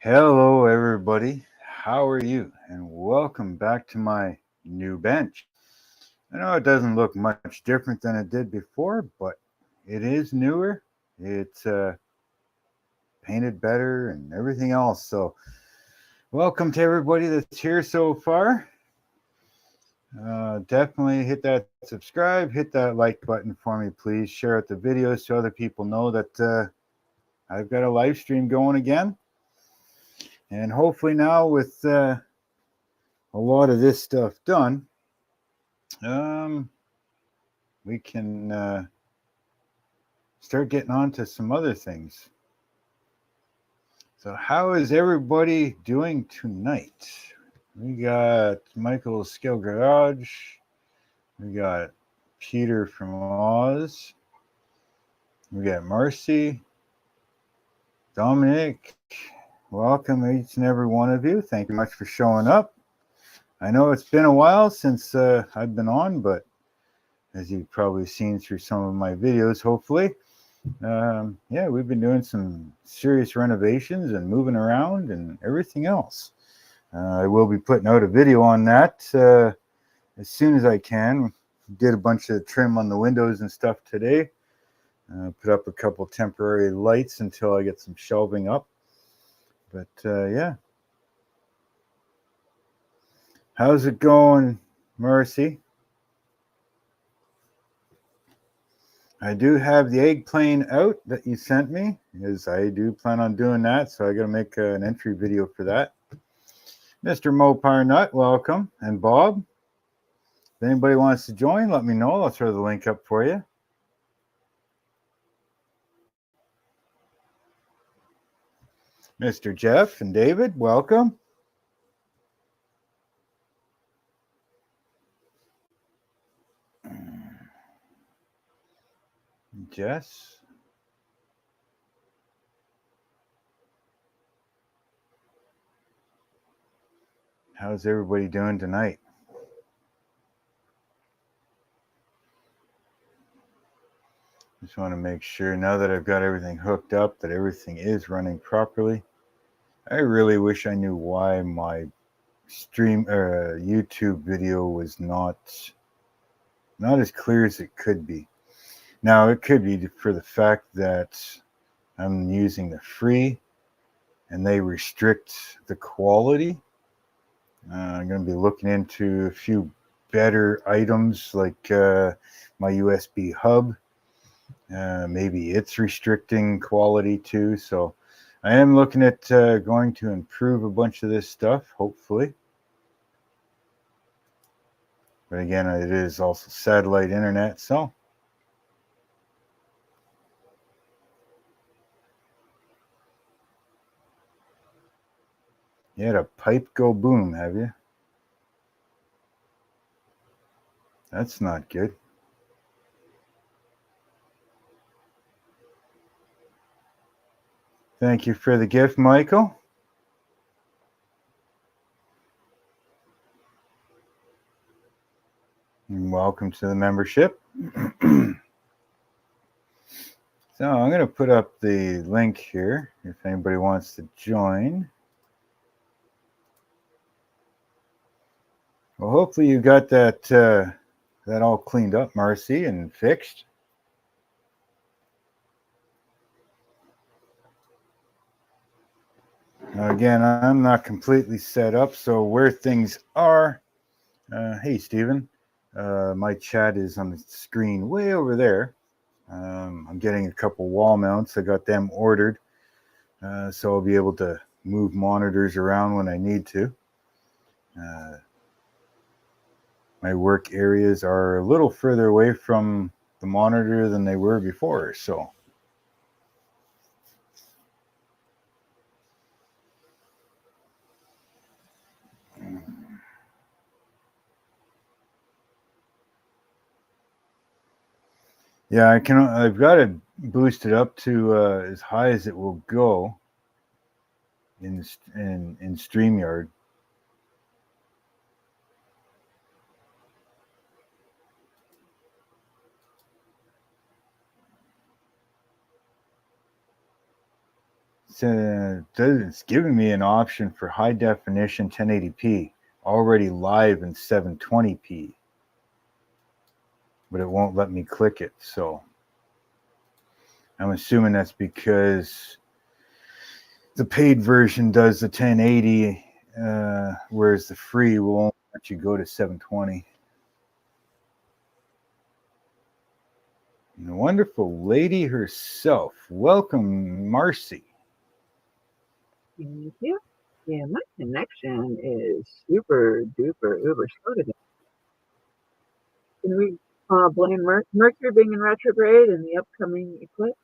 Hello, everybody. How are you? And welcome back to my new bench. I know it doesn't look much different than it did before, but it is newer. It's painted better and everything else. So, welcome to everybody that's here so far. Definitely hit that subscribe, hit that like button for me, please. Share out the videos so other people know that I've got a live stream going again. And hopefully, now with a lot of this stuff done, we can start getting on to some other things. So, how is everybody doing tonight? We got Michael Skill Garage. We got Peter from Oz. We got Marcy. Dominic. Welcome, each and every one of you. Thank you much for showing up. I know it's been a while since I've been on, but as you've probably seen through some of my videos, hopefully, yeah, we've been doing some serious renovations and moving around and everything else. I will be putting out a video on that as soon as I can. Did a bunch of trim on the windows and stuff today. Put up a couple temporary lights until I get some shelving up. But yeah. How's it going, Mercy? I do have the egg plane out that you sent me, as I do plan on doing that, so I got to make an entry video for that. Mr. Mopar Nut, welcome, and Bob. If anybody wants to join, let me know. I'll throw the link up for you. Mr. Jeff and David, welcome. Jess. How's everybody doing tonight? Just want to make sure now that I've got everything hooked up that everything is running properly. I really wish I knew why my YouTube video was not as clear as it could be. Now, it could be for the fact that I'm using the free and they restrict the quality. I'm going to be looking into a few better items like my USB hub. Maybe it's restricting quality too. So I am looking at going to improve a bunch of this stuff, hopefully. But again, it is also satellite internet, so. You had a pipe go boom, have you? That's not good. Thank you for the gift, Michael. And welcome to the membership. So I'm going to put up the link here if anybody wants to join. Well, hopefully you got that all cleaned up, Marcy, and fixed. Now, again, I'm not completely set up, so where things are, hey, Stephen, my chat is on the screen way over there. I'm getting a couple wall mounts. I got them ordered, so I'll be able to move monitors around when I need to. My work areas are a little further away from the monitor than they were before, so. Yeah, I've got it boosted up to as high as it will go in StreamYard. It's giving me an option for high definition 1080p already live in 720p, but it won't let me click it. So I'm assuming that's because the paid version does the 1080, whereas the free will only let you go to 720. And the wonderful lady herself. Welcome, Marcy. Thank you. Yeah, my connection is super duper uber slow today. Can we blame Mercury being in retrograde and the upcoming eclipse?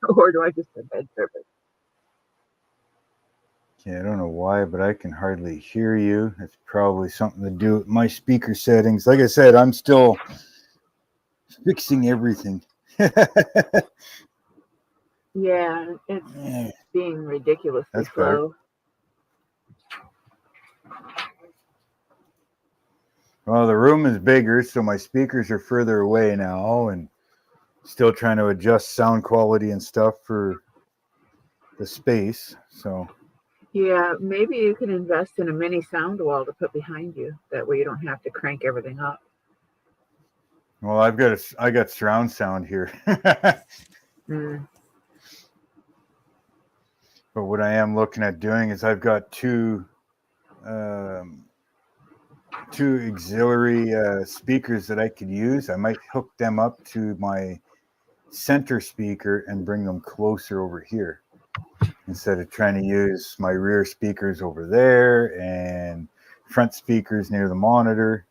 Or do I just have bad service? Yeah, I don't know why, but I can hardly hear you. It's probably something to do with my speaker settings. Like I said, I'm still fixing everything. Yeah, it's being ridiculously slow. Well, the room is bigger, so my speakers are further away now, and still trying to adjust sound quality and stuff for the space. So yeah, maybe you can invest in a mini sound wall to put behind you. That way you don't have to crank everything up. well, I got surround sound here. But what I am looking at doing is I've got two auxiliary speakers that I could use. I might hook them up to my center speaker and bring them closer over here instead of trying to use my rear speakers over there and front speakers near the monitor.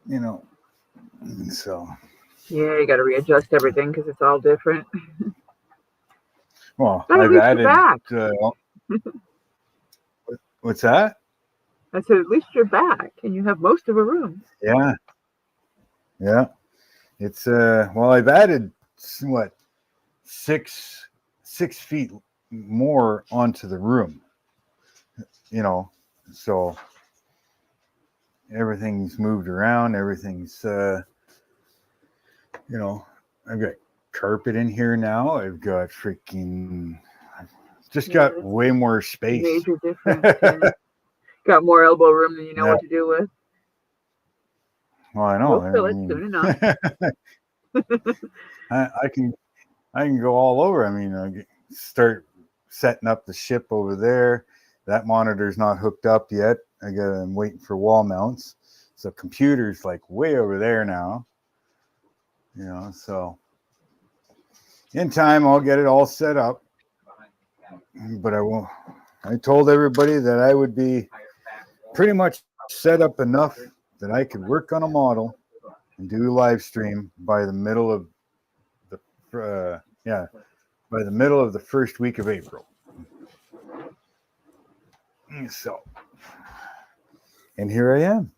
You know, so. Yeah, you got to readjust everything because it's all different. Well, I've added. What's that? I said, at least you're back and you have most of a room. Yeah. It's well, I've added what 6 feet more onto the room. You know, so everything's moved around. Everything's you know, I've got carpet in here now. I've got just got way more space. Major difference. Yeah. Got more elbow room than you know what to do with. Well, I know. We'll fill it soon enough. I can go all over. I mean, I start setting up the ship over there. That monitor's not hooked up yet. I'm waiting for wall mounts. So computer's like way over there now. You know, so in time I'll get it all set up. But I told everybody that I would be pretty much set up enough that I could work on a model and do live stream by the middle of the first week of April. So, and here I am.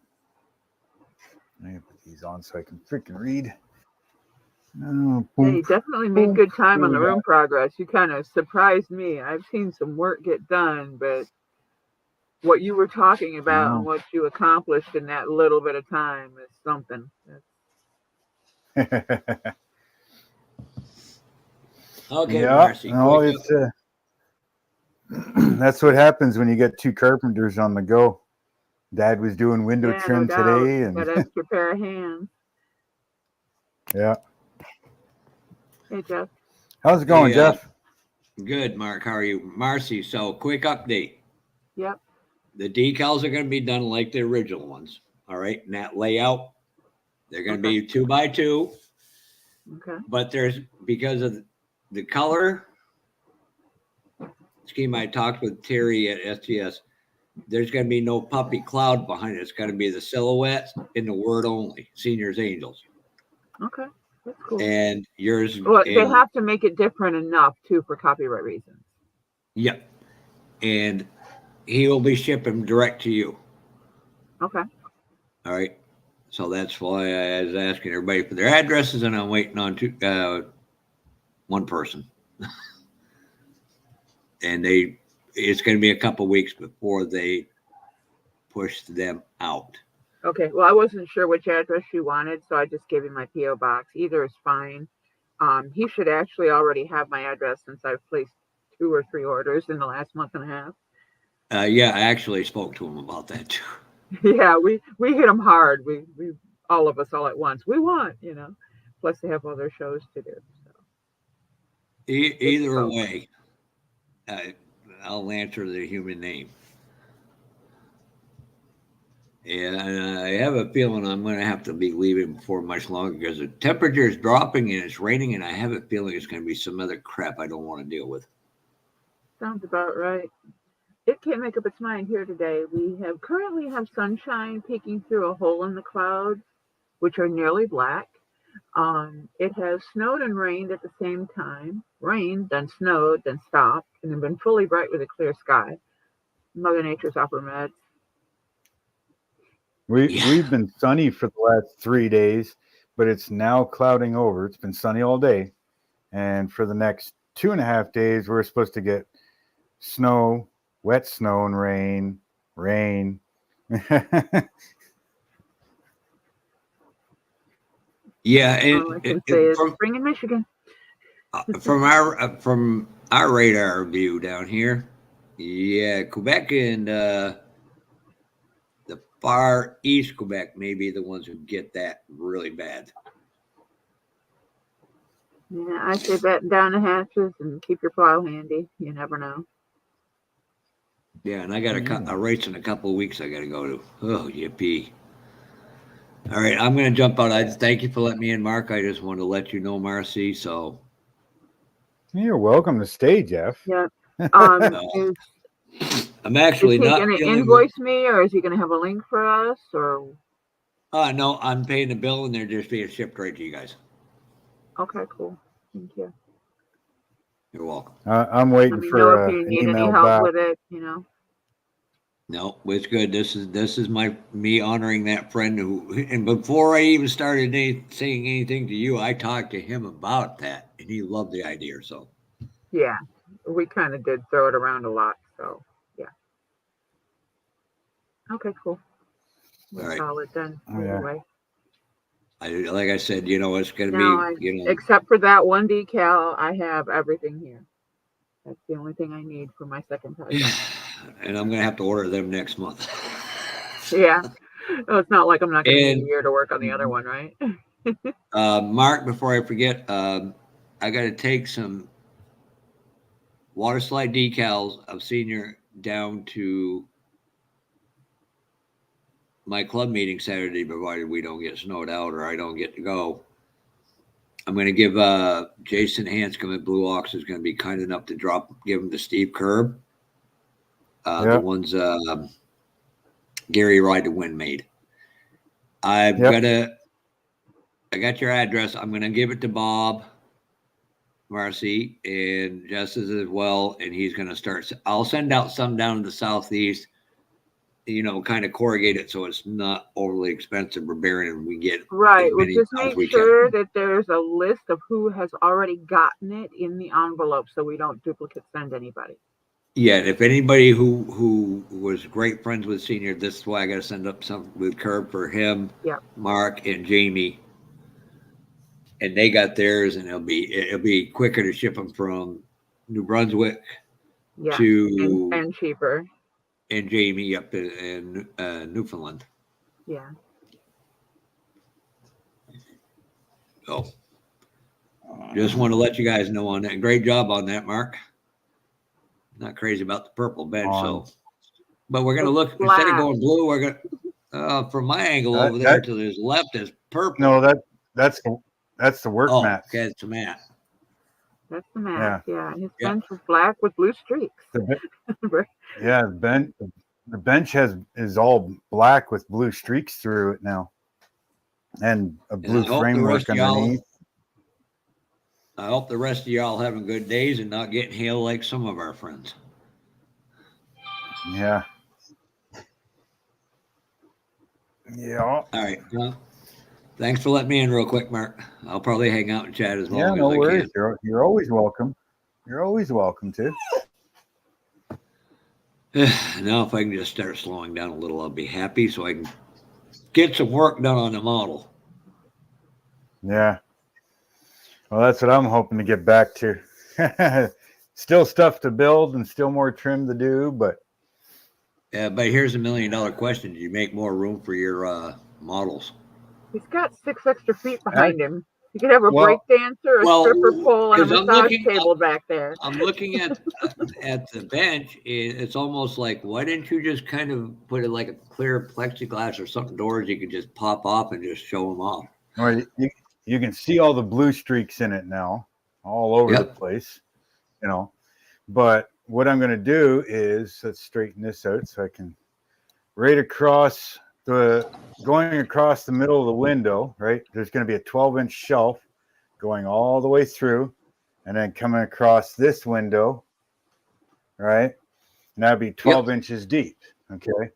I put these on so I can freaking read. Yeah, you definitely made good time on the room progress. You kind of surprised me. I've seen some work get done, but what you were talking about and what you accomplished in that little bit of time is something. Okay, Marcy. No, it's that's what happens when you get two carpenters on the go. Dad was doing window trim today, and got extra pair of hands. Yeah. Hey, Jeff. How's it going, Jeff? Good, Mark. How are you? Marcy, so quick update. Yep. The decals are going to be done like the original ones. All right. And that layout, they're going to be 2x2. Okay. But because of the color scheme, I talked with Terry at STS, there's going to be no puppy cloud behind it. It's going to be the silhouette in the word only, Seniors Angels. Okay. That's cool. And yours. Well, they have to make it different enough, too, for copyright reasons. Yep. And he will be shipping direct to you. Okay. All right. So that's why I was asking everybody for their addresses, and I'm waiting on one person. And it's going to be a couple of weeks before they push them out. Okay. Well, I wasn't sure which address you wanted, so I just gave you my P.O. box. Either is fine. He should actually already have my address since I've placed 2 or 3 orders in the last month and a half. Yeah, I actually spoke to him about that too. Yeah, we hit them hard. We all of us all at once. We want, Plus they have other shows to do. So Either way, I'll answer the human name. And I have a feeling I'm going to have to be leaving before much longer because the temperature is dropping and it's raining, and I have a feeling it's going to be some other crap I don't want to deal with. Sounds about right. It can't make up its mind here today. We currently have sunshine peeking through a hole in the clouds, which are nearly black. It has snowed and rained at the same time. Rained, then snowed, then stopped, and then been fully bright with a clear sky. Mother Nature's off her meds. We've been sunny for the last 3 days, but it's now clouding over. It's been sunny all day, and for the next 2.5 days, we're supposed to get snow, wet snow and rain. Yeah, and all I can say is spring in Michigan. From our radar view down here, yeah, Quebec and the far east Quebec may be the ones who get that really bad. Yeah, I say batten down the hatches and keep your plow handy. You never know. Yeah, and I got a race in a couple of weeks I got to go to. Oh, yippee. All right, I'm going to jump out. I thank you for letting me in, Mark. I just want to let you know, Marcy, so. You're welcome to stay, Jeff. Yeah. I'm actually not going to invoice me, or is he going to have a link for us, or? No, I'm paying the bill, and they're just being shipped right to you guys. Okay, cool. Thank you. You're welcome. I'm waiting for if you an need email any help back. with it, No, it's good. This is me honoring that friend who. And before I even started saying anything to you, I talked to him about that, and he loved the idea. So. Yeah, we kind of did throw it around a lot. So yeah. Okay, cool. We're solid then. Anyway. Like I said, it's going to be, Except for that one decal, I have everything here. That's the only thing I need for my second project. And I'm going to have to order them next month. Yeah. Oh, it's not like I'm not going to need a year to work on the other one, right? Mark, before I forget, I got to take some water slide decals of Senior down to my club meeting Saturday, provided we don't get snowed out or I don't get to go. I'm going to give Jason Hanscom at Blue Ox is going to be kind enough to give him to Steve Kerb. The ones Gary Ride to Win made. I got your address. I'm going to give it to Bob, Marcy, and Justice as well. And he's going to start. I'll send out some down to the southeast, kind of corrugate it so it's not overly expensive for bearing, and we get right. Well, just make sure that there's a list of who has already gotten it in the envelope, so we don't duplicate send anybody. Yeah, if anybody who was great friends with Senior, this is why I got to send up some with Curb for him, Mark and Jamie, and they got theirs, and it'll be quicker to ship them from New Brunswick to and cheaper. And Jamie up in Newfoundland. Yeah. So, just want to let you guys know on that. Great job on that, Mark. Not crazy about the purple bench, but we're gonna look instead of going blue. We're gonna from my angle over there to his left is purple. No, that's the work mat. Okay, it's the mat. That's the mat. Yeah. His bench is black with blue streaks. The bench is all black with blue streaks through it now, and a blue framework underneath. I hope the rest of y'all having good days and not getting hail like some of our friends. Yeah. Yeah. All right. Well, thanks for letting me in real quick, Mark. I'll probably hang out and chat as long as no I worries. can. You're always welcome. You're always welcome to. Now, if I can just start slowing down a little, I'll be happy so I can get some work done on the model. Yeah. Well, that's what I'm hoping to get back to. Still stuff to build and still more trim to do, but here's $1 million question: do you make more room for your models? He's got 6 extra feet behind him. You could have a break dancer, a stripper pole, and a massage table back there. I'm looking at the bench. It's almost like, why didn't you just kind of put it like a clear plexiglass or something doors you could just pop off and just show them off? Or you can see all the blue streaks in it now, all over the place, you know. But what I'm going to do is, let's straighten this out so I can, right across going across the middle of the window, right? There's going to be a 12-inch shelf going all the way through, and then coming across this window, right? And that'd be 12 inches deep. Okay.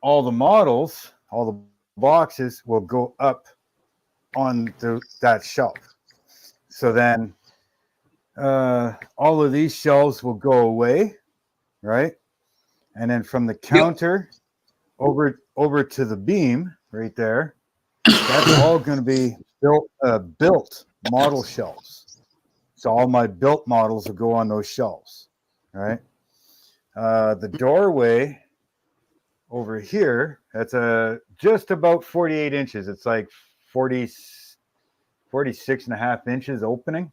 All the models, all the boxes will go up on that shelf. So then all of these shelves will go away, right? And then from the counter over to the beam right there, that's all going to be built model shelves. So all my built models will go on those shelves, right? The doorway over here, that's just about 48 inches. It's like 46 and a half inches opening.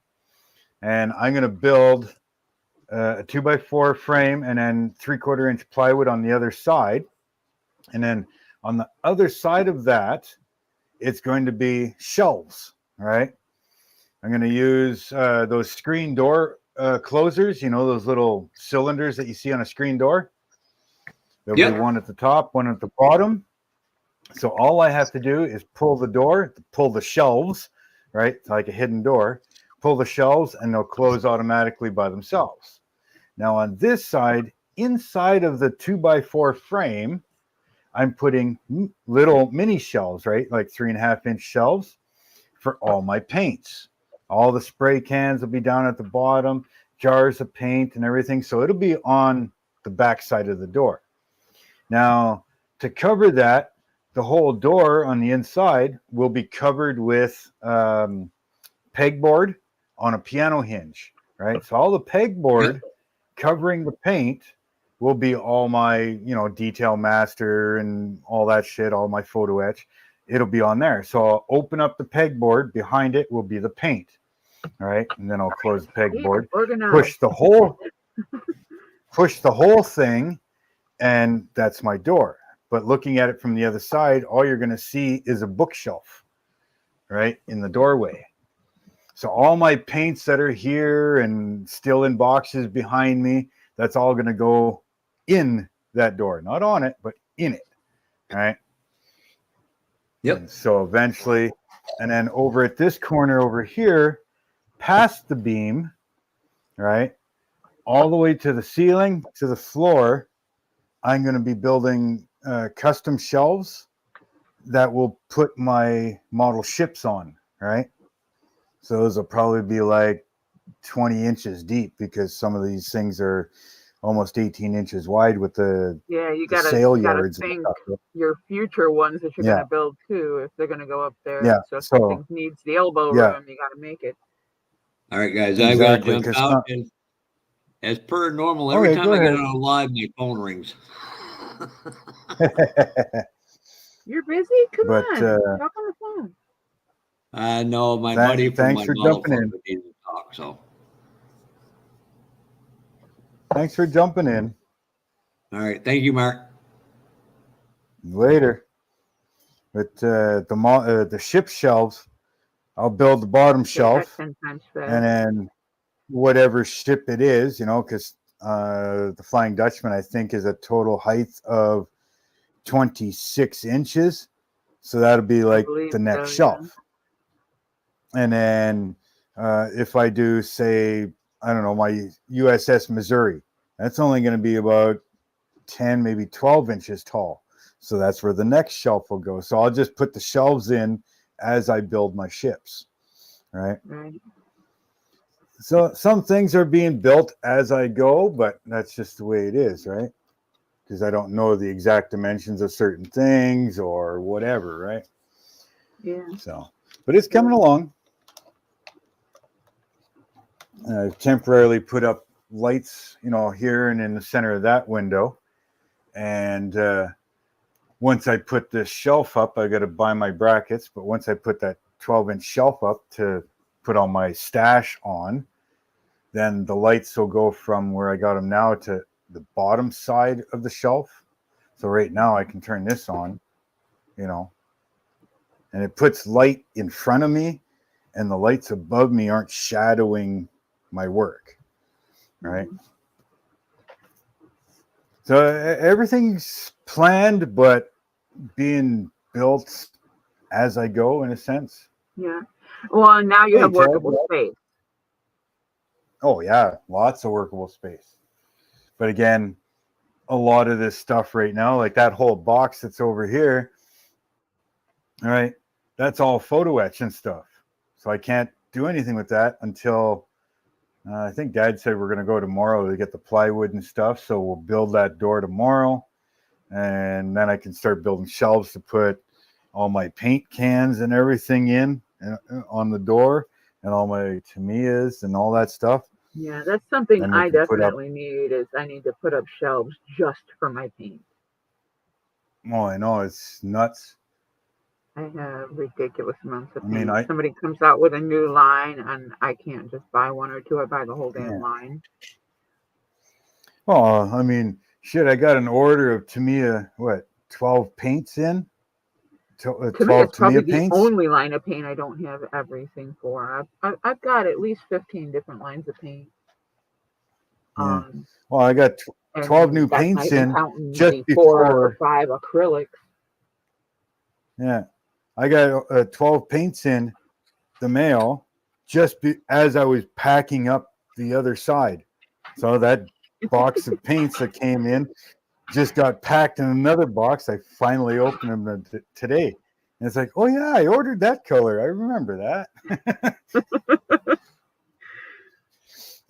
And I'm going to build a 2x4 frame and then 3/4 inch plywood on the other side. And then on the other side of that, it's going to be shelves, right? I'm going to use those screen door closers, you know, those little cylinders that you see on a screen door. There'll be one at the top, one at the bottom. So all I have to do is pull the door, pull the shelves, right? It's like a hidden door. Pull the shelves and they'll close automatically by themselves. Now on this side, inside of the 2x4 frame, I'm putting little mini shelves, right? Like 3.5-inch shelves for all my paints. All the spray cans will be down at the bottom, jars of paint and everything. So it'll be on the back side of the door. Now, to cover that, the whole door on the inside will be covered with pegboard on a piano hinge, right? So all the pegboard covering the paint will be all my, you know, detail master and all that shit, all my photo etch. It'll be on there. So I'll open up the pegboard. Behind it will be the paint, all right? And then I'll close the pegboard, push the whole thing, and that's my door. But looking at it from the other side, all you're going to see is a bookshelf, right, in the doorway. So all my paints that are here and still in boxes behind me, that's all going to go in that door. Not on it, but in it, right? Yep. And so eventually, and then over at this corner over here, past the beam, right, all the way to the ceiling, to the floor, I'm going to be building custom shelves that will put my model ships on, right? So those will probably be like 20 inches deep because some of these things are almost 18 inches wide with the sail yards. Think your future ones that you're going to build too, if they're going to go up there. Yeah. So if something needs the elbow room, you got to make it. All right, guys, I've got to jump out. And as per normal, every time I get on a live, my phone rings. You're busy? Come on. Talk on the phone. No, my buddy from my model club needs to talk, so. Thanks for jumping in. All right. Thank you, Mark. Later. But the ship shelves, I'll build the bottom shelf. And then whatever ship it is, you know, because the Flying Dutchman, I think, is a total height of 26 inches. So that'll be like the next shelf. And then if I do, say, I don't know, my USS Missouri, that's only going to be about 10, maybe 12 inches tall. So that's where the next shelf will go. So I'll just put the shelves in as I build my ships, right? So some things are being built as I go, but that's just the way it is, right? Because I don't know the exact dimensions of certain things or whatever, right? Yeah. So, but it's coming along. I've temporarily put up lights, here and in the center of that window. And once I put this shelf up, I got to buy my brackets. But once I put that 12-inch shelf up to put all my stash on, then the lights will go from where I got them now to the bottom side of the shelf. So right now I can turn this on, and it puts light in front of me, and the lights above me aren't shadowing my work, right? So everything's planned, but being built as I go, in a sense. Yeah. Well, now you have workable space. Oh, yeah. Lots of workable space. But again, a lot of this stuff right now, like that whole box that's over here, all right, that's all photo etch and stuff. So I can't do anything with that until I think Dad said we're going to go tomorrow to get the plywood and stuff. So we'll build that door tomorrow. And then I can start building shelves to put all my paint cans and everything in on the door, and all my Tamiyas and all that stuff. Yeah, that's something I definitely need. I need to put up shelves just for my paint. Oh, I know, it's nuts. I have ridiculous amounts of paint. Somebody comes out with a new line, and I can't just buy one or two. I buy the whole damn line. Oh, I mean, shit, I got an order of Tamiya, 12 paints in? 12 Tamiya's probably paints? The only line of paint I don't have everything for. I've got at least 15 different lines of paint. Yeah. Well, I got 12 new paints in just before 5 acrylics. Yeah. I got 12 paints in the mail as I was packing up the other side. So that box of paints that came in just got packed in another box. I finally opened them today. And it's like, oh, yeah, I ordered that color. I remember that.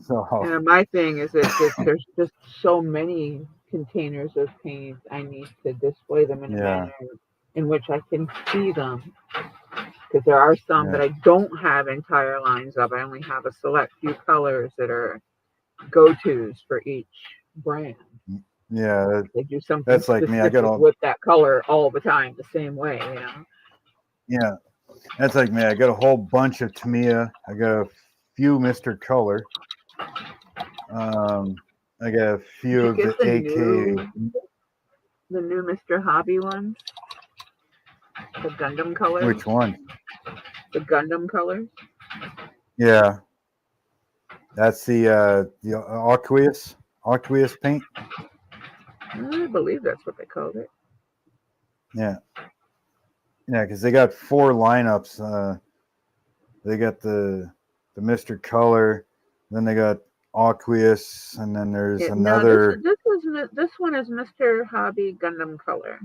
So my thing is that there's just so many containers of paint. I need to display them in a manner in which I can see them. Because there are some that I don't have entire lines of. I only have a select few colors that are go-tos for each brand. Yeah, they do something that's like me. I got with that color all the time, the same way, Yeah, that's like me. I got a whole bunch of Tamiya. I got a few Mr. Color. I got a few of the AK. The new Mr. Hobby ones. The Gundam colors. Which one? The Gundam colors. Yeah, that's the aqueous paint. I believe that's what they called it. Yeah, because they got 4 lineups. They got the Mr. Color, then they got aqueous, and then there's another. No, this one is Mr. Hobby Gundam Color.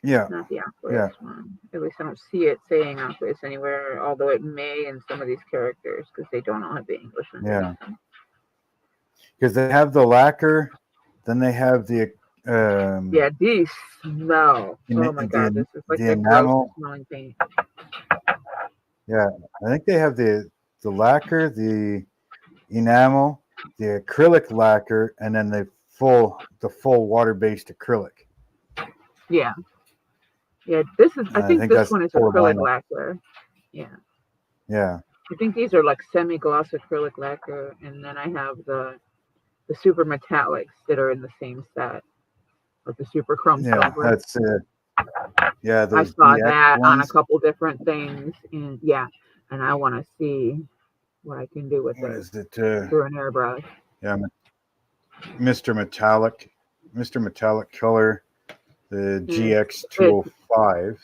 Yeah. Not the aqueous one. At least I don't see it saying aqueous anywhere, although it may in some of these characters because they don't all have the English ones. Yeah. Because they have the lacquer, then they have the. These smell. Oh my God, this is like the gross smelling paint. Yeah, I think they have the lacquer, the enamel, the acrylic lacquer, and then the full water-based acrylic. Yeah. Yeah, I think this one is acrylic lacquer. Yeah. Yeah. I think these are like semi-gloss acrylic lacquer, and then I have the super metallics that are in the same set, like the super chrome silver. That's it. Yeah, I saw that on a couple different things, and I want to see what I can do with it. Is it through an airbrush? Yeah, Mr. Metallic Color, the GX205.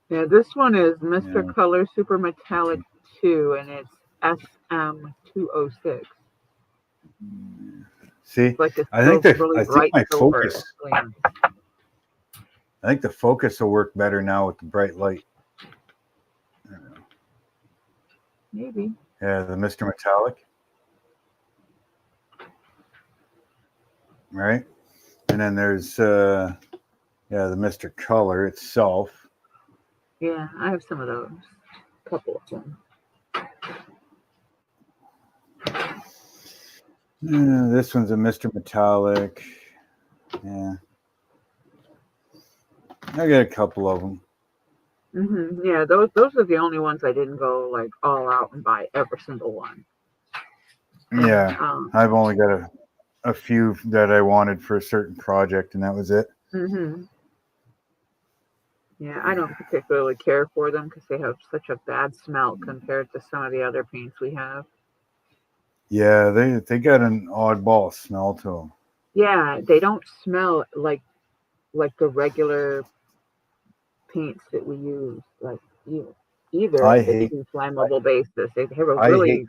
This one is Mr. Color Super Metallic 2, and it's SM206. See, like I think my focus. I think the focus will work better now with the bright light. Maybe. Yeah, the Mr. Metallic. Right? And then there's the Mr. Color itself. Yeah, I have some of those. A couple of them. This one's a Mr. Metallic. Yeah. I got a couple of them. Yeah, those are the only ones I didn't go like all out and buy every single one. Yeah, I've only got a few that I wanted for a certain project, and that was it. Yeah, I don't particularly care for them because they have such a bad smell compared to some of the other paints we have. Yeah, they got an oddball smell to them. Yeah, they don't smell like the regular paints that we use, like either of the two flammable bases. They have a really.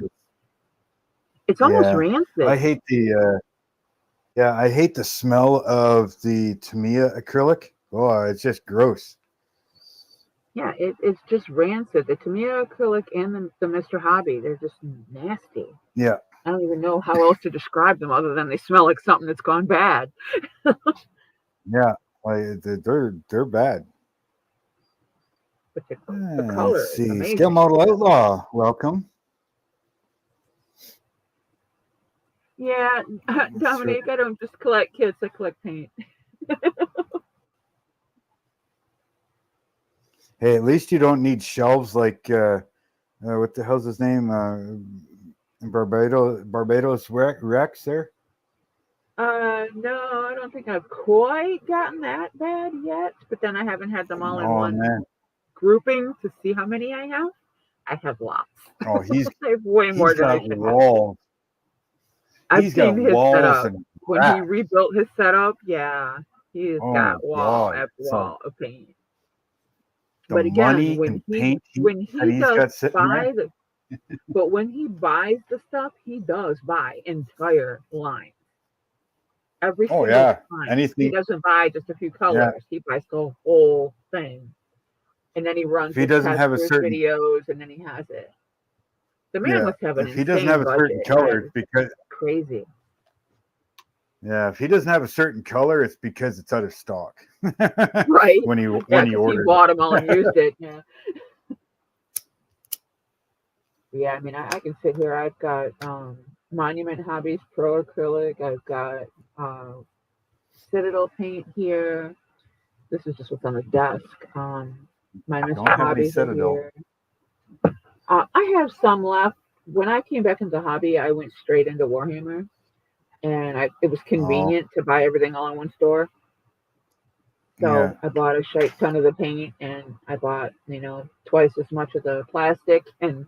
It's almost rancid. I hate I hate the smell of the Tamiya acrylic. Oh, it's just gross. Yeah, it's just rancid. The Tamiya acrylic and the Mr. Hobby, they're just nasty. Yeah. I don't even know how else to describe them other than they smell like something that's gone bad. Yeah, like they're bad. But the color is amazing. Scale Model Outlaw, welcome. Yeah, Dominique, I don't just collect kits, I collect paint. Hey, at least you don't need shelves like what the hell's his name? Barbados Rex there? No, I don't think I've quite gotten that bad yet, but then I haven't had them all in one grouping to see how many I have. I have lots. Oh, I have way more than I should have. I've seen his setup. When he rebuilt his setup, yeah, he's got wall after wall of paint. But again, when he does buy the but when he buys the stuff, he does buy entire lines. Every single time. He doesn't buy just a few colors. He buys the whole thing. And then he runs his videos and then he has it. The man must have an insane budget. If he doesn't have a certain color, because crazy. Yeah, if he doesn't have a certain color, it's because it's out of stock. Right. when he ordered, he bought them all and used it. Yeah. Yeah, I mean, I can sit here. I've got Monument Hobbies Pro Acrylic. I've got Citadel paint here. This is just what's on the desk. My Mr. Hobbies are here. I have some left. When I came back into hobby, I went straight into Warhammer, and it was convenient to buy everything all in one store. So I bought a shite ton of the paint, and I bought twice as much of the plastic, and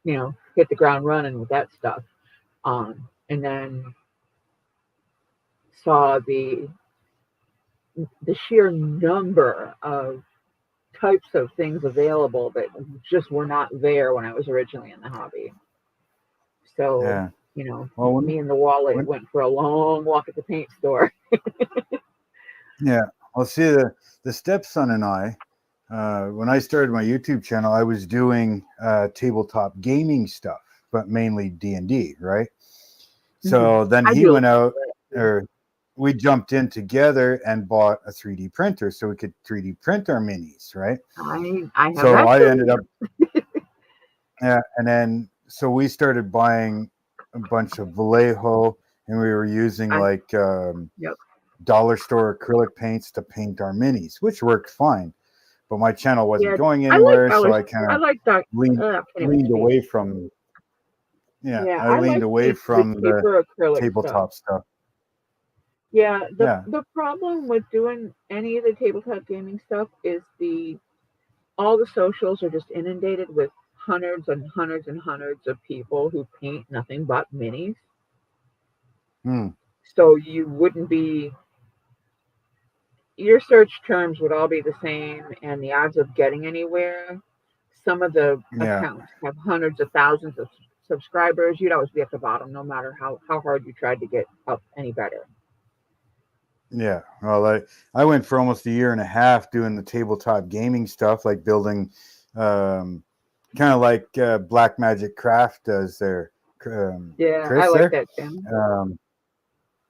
hit the ground running with that stuff. And then saw the sheer number of types of things available that just were not there when I was originally in the hobby. So, me and the wallet went for a long walk at the paint store. Yeah. Well, see, the stepson and I, when I started my YouTube channel, I was doing tabletop gaming stuff, but mainly D&D, right? So then he went out, or we jumped in together and bought a 3D printer so we could 3D print our minis, right? I ended up, and then so we started buying a bunch of Vallejo, and we were using dollar store acrylic paints to paint our minis, which worked fine. But my channel wasn't going anywhere, so I kind of leaned away from. I leaned away from the tabletop stuff. Yeah, the problem with doing any of the tabletop gaming stuff is all the socials are just inundated with hundreds and hundreds and hundreds of people who paint nothing but minis. So you wouldn't be. Your search terms would all be the same, and the odds of getting anywhere. Some of the accounts have hundreds of thousands of subscribers. You'd always be at the bottom, no matter how hard you tried to get up any better. Yeah, well, I went for almost a year and a half doing the tabletop gaming stuff, like building, kind of like Black Magic Craft does there. I like that, Tim.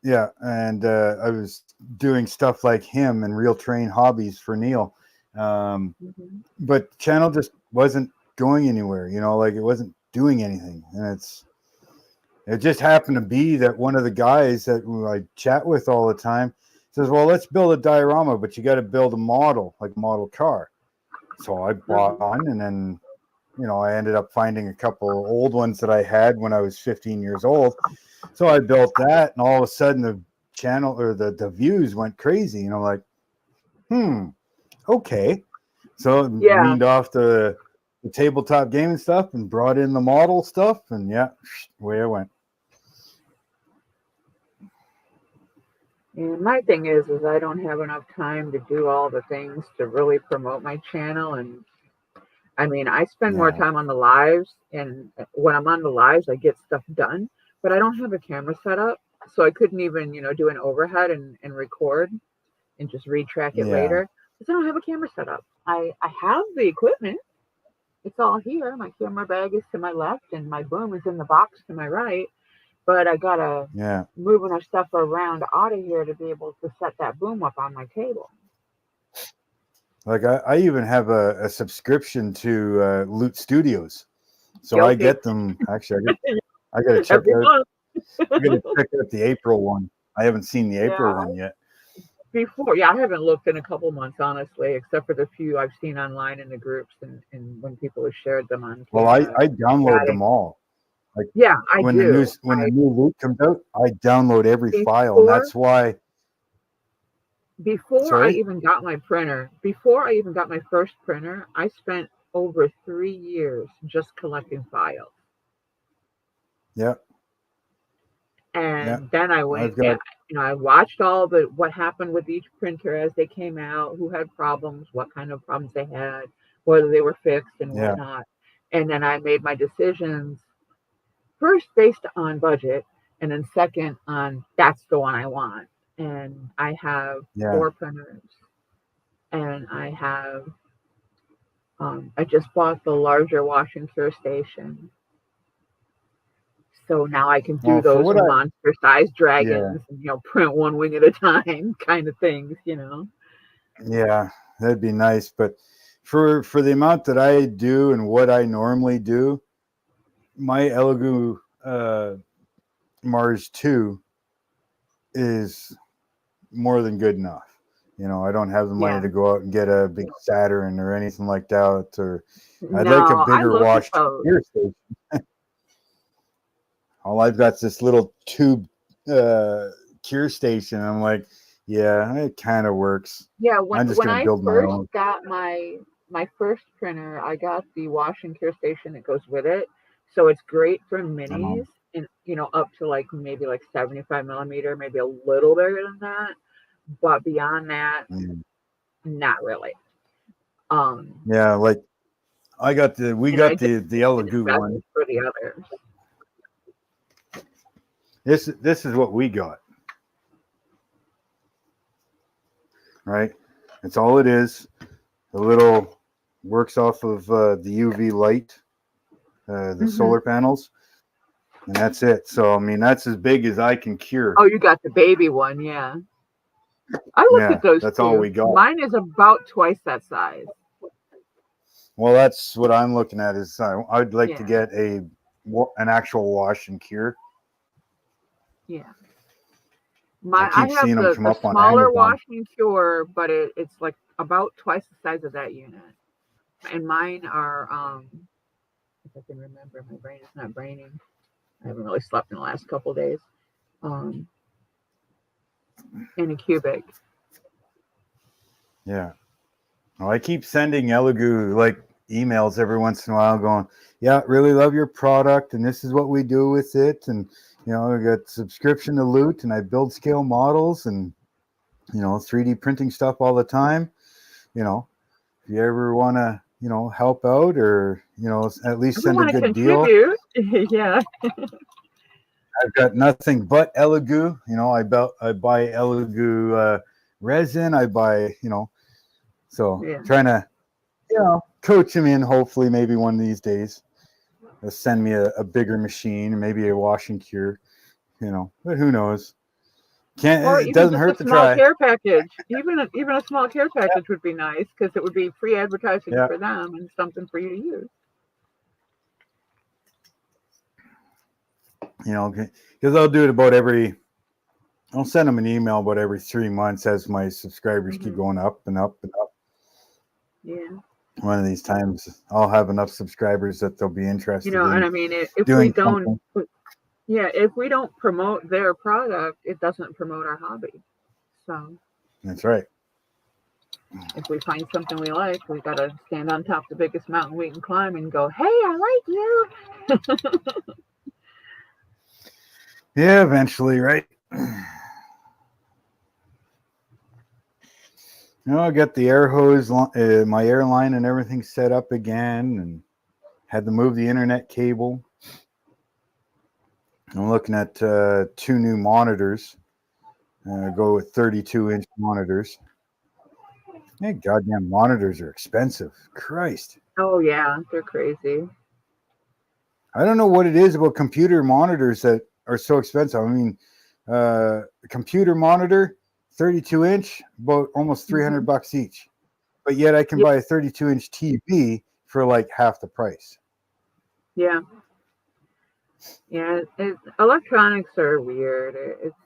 Yeah, and I was doing stuff like him and Real Terrain Hobbies for Neil, but the channel just wasn't going anywhere. Like it wasn't doing anything, and It just happened to be that one of the guys that I chat with all the time says, well, let's build a diorama, but you got to build a model, like a model car. So I bought one, and then, I ended up finding a couple old ones that I had when I was 15 years old. So I built that, and all of a sudden the channel or the views went crazy. And I'm like, okay. So weaned off the tabletop gaming stuff and brought in the model stuff, and away I went. And my thing is I don't have enough time to do all the things to really promote my channel. And I mean, I spend more time on the lives, and when I'm on the lives, I get stuff done, but I don't have a camera set up. So I couldn't even, do an overhead and record and just retrack it later because I don't have a camera set up. I have the equipment. It's all here. My camera bag is to my left and my boom is in the box to my right. But I gotta move enough stuff around out of here to be able to set that boom up on my table. Like I even have a subscription to Loot Studios, so I get them. Actually, I got to check out. I got to check out the April one. I haven't seen the April one yet. Before, I haven't looked in a couple months, honestly, except for the few I've seen online in the groups and when people have shared them on. Well, I download them all. Like when the new Loot comes out, I download every file, and that's why. Before I even got my printer, before I even got my first printer, I spent over 3 years just collecting files. Yeah. And then I went, I watched all what happened with each printer as they came out, who had problems, what kind of problems they had, whether they were fixed and whatnot. And then I made my decisions first based on budget, and then second on that's the one I want. And I have 4 printers, and I have, I just bought the larger wash and cure station. So now I can do those monster-sized dragons and, print one wing at a time kind of things, Yeah, that'd be nice. But for the amount that I do and what I normally do, my Elegoo Mars 2 is more than good enough. I don't have the money to go out and get a big Saturn or anything like that. Or I'd like a bigger wash cure station. All I've got is this little tube cure station. I'm like, it kind of works. Yeah, when I first got my first printer, I got the wash and cure station that goes with it. So it's great for minis and up to like maybe like 75 millimeter, maybe a little bigger than that. But beyond that, not really. Like we got the Elegoo one for the others. This is what we got. Right? That's all it is. The little works off of the UV light, the solar panels, and that's it. So, I mean, that's as big as I can cure. Oh, you got the baby one, yeah. I looked at those. That's all we got. Mine is about twice that size. Well, that's what I'm looking at. Is I'd like to get an actual wash and cure. Yeah. I have the smaller wash and cure, but it's like about twice the size of that unit. And mine are, if I can remember, my brain is not braining. I haven't really slept in the last couple of days. In a cubic. Yeah. Well, I keep sending Elegoo like emails every once in a while going, really love your product and this is what we do with it. And, I got subscription to Loot and I build scale models and, 3D printing stuff all the time. If you ever want to, help out or, at least send a good deal. Yeah. I've got nothing but Elegoo. I buy Elegoo resin. I buy, trying to, coach him in. Hopefully, maybe one of these days, they'll send me a bigger machine, maybe a wash and cure. But who knows? It doesn't hurt to try. Care package, even a small care package would be nice because it would be free advertising for them and something for you to use. because I'll do it I'll send them an email about every 3 months as my subscribers keep going up and up and up. Yeah. One of these times I'll have enough subscribers that they'll be interested in and I mean, if we don't, if we don't promote their product, it doesn't promote our hobby. So that's right. If we find something we like, we got to stand on top of the biggest mountain we can climb and go, hey, I like you. Yeah, eventually, right? I got the air hose, my airline and everything set up again, and had to move the internet cable. I'm looking at 2 new monitors. Go with 32-inch monitors. Hey, goddamn monitors are expensive. Christ. Oh, yeah, they're crazy. I don't know what it is about computer monitors that are so expensive. I mean, a computer monitor, 32-inch, about almost $300 each. But yet I can buy a 32-inch TV for like half the price. Yeah. Yeah, electronics are weird. It's,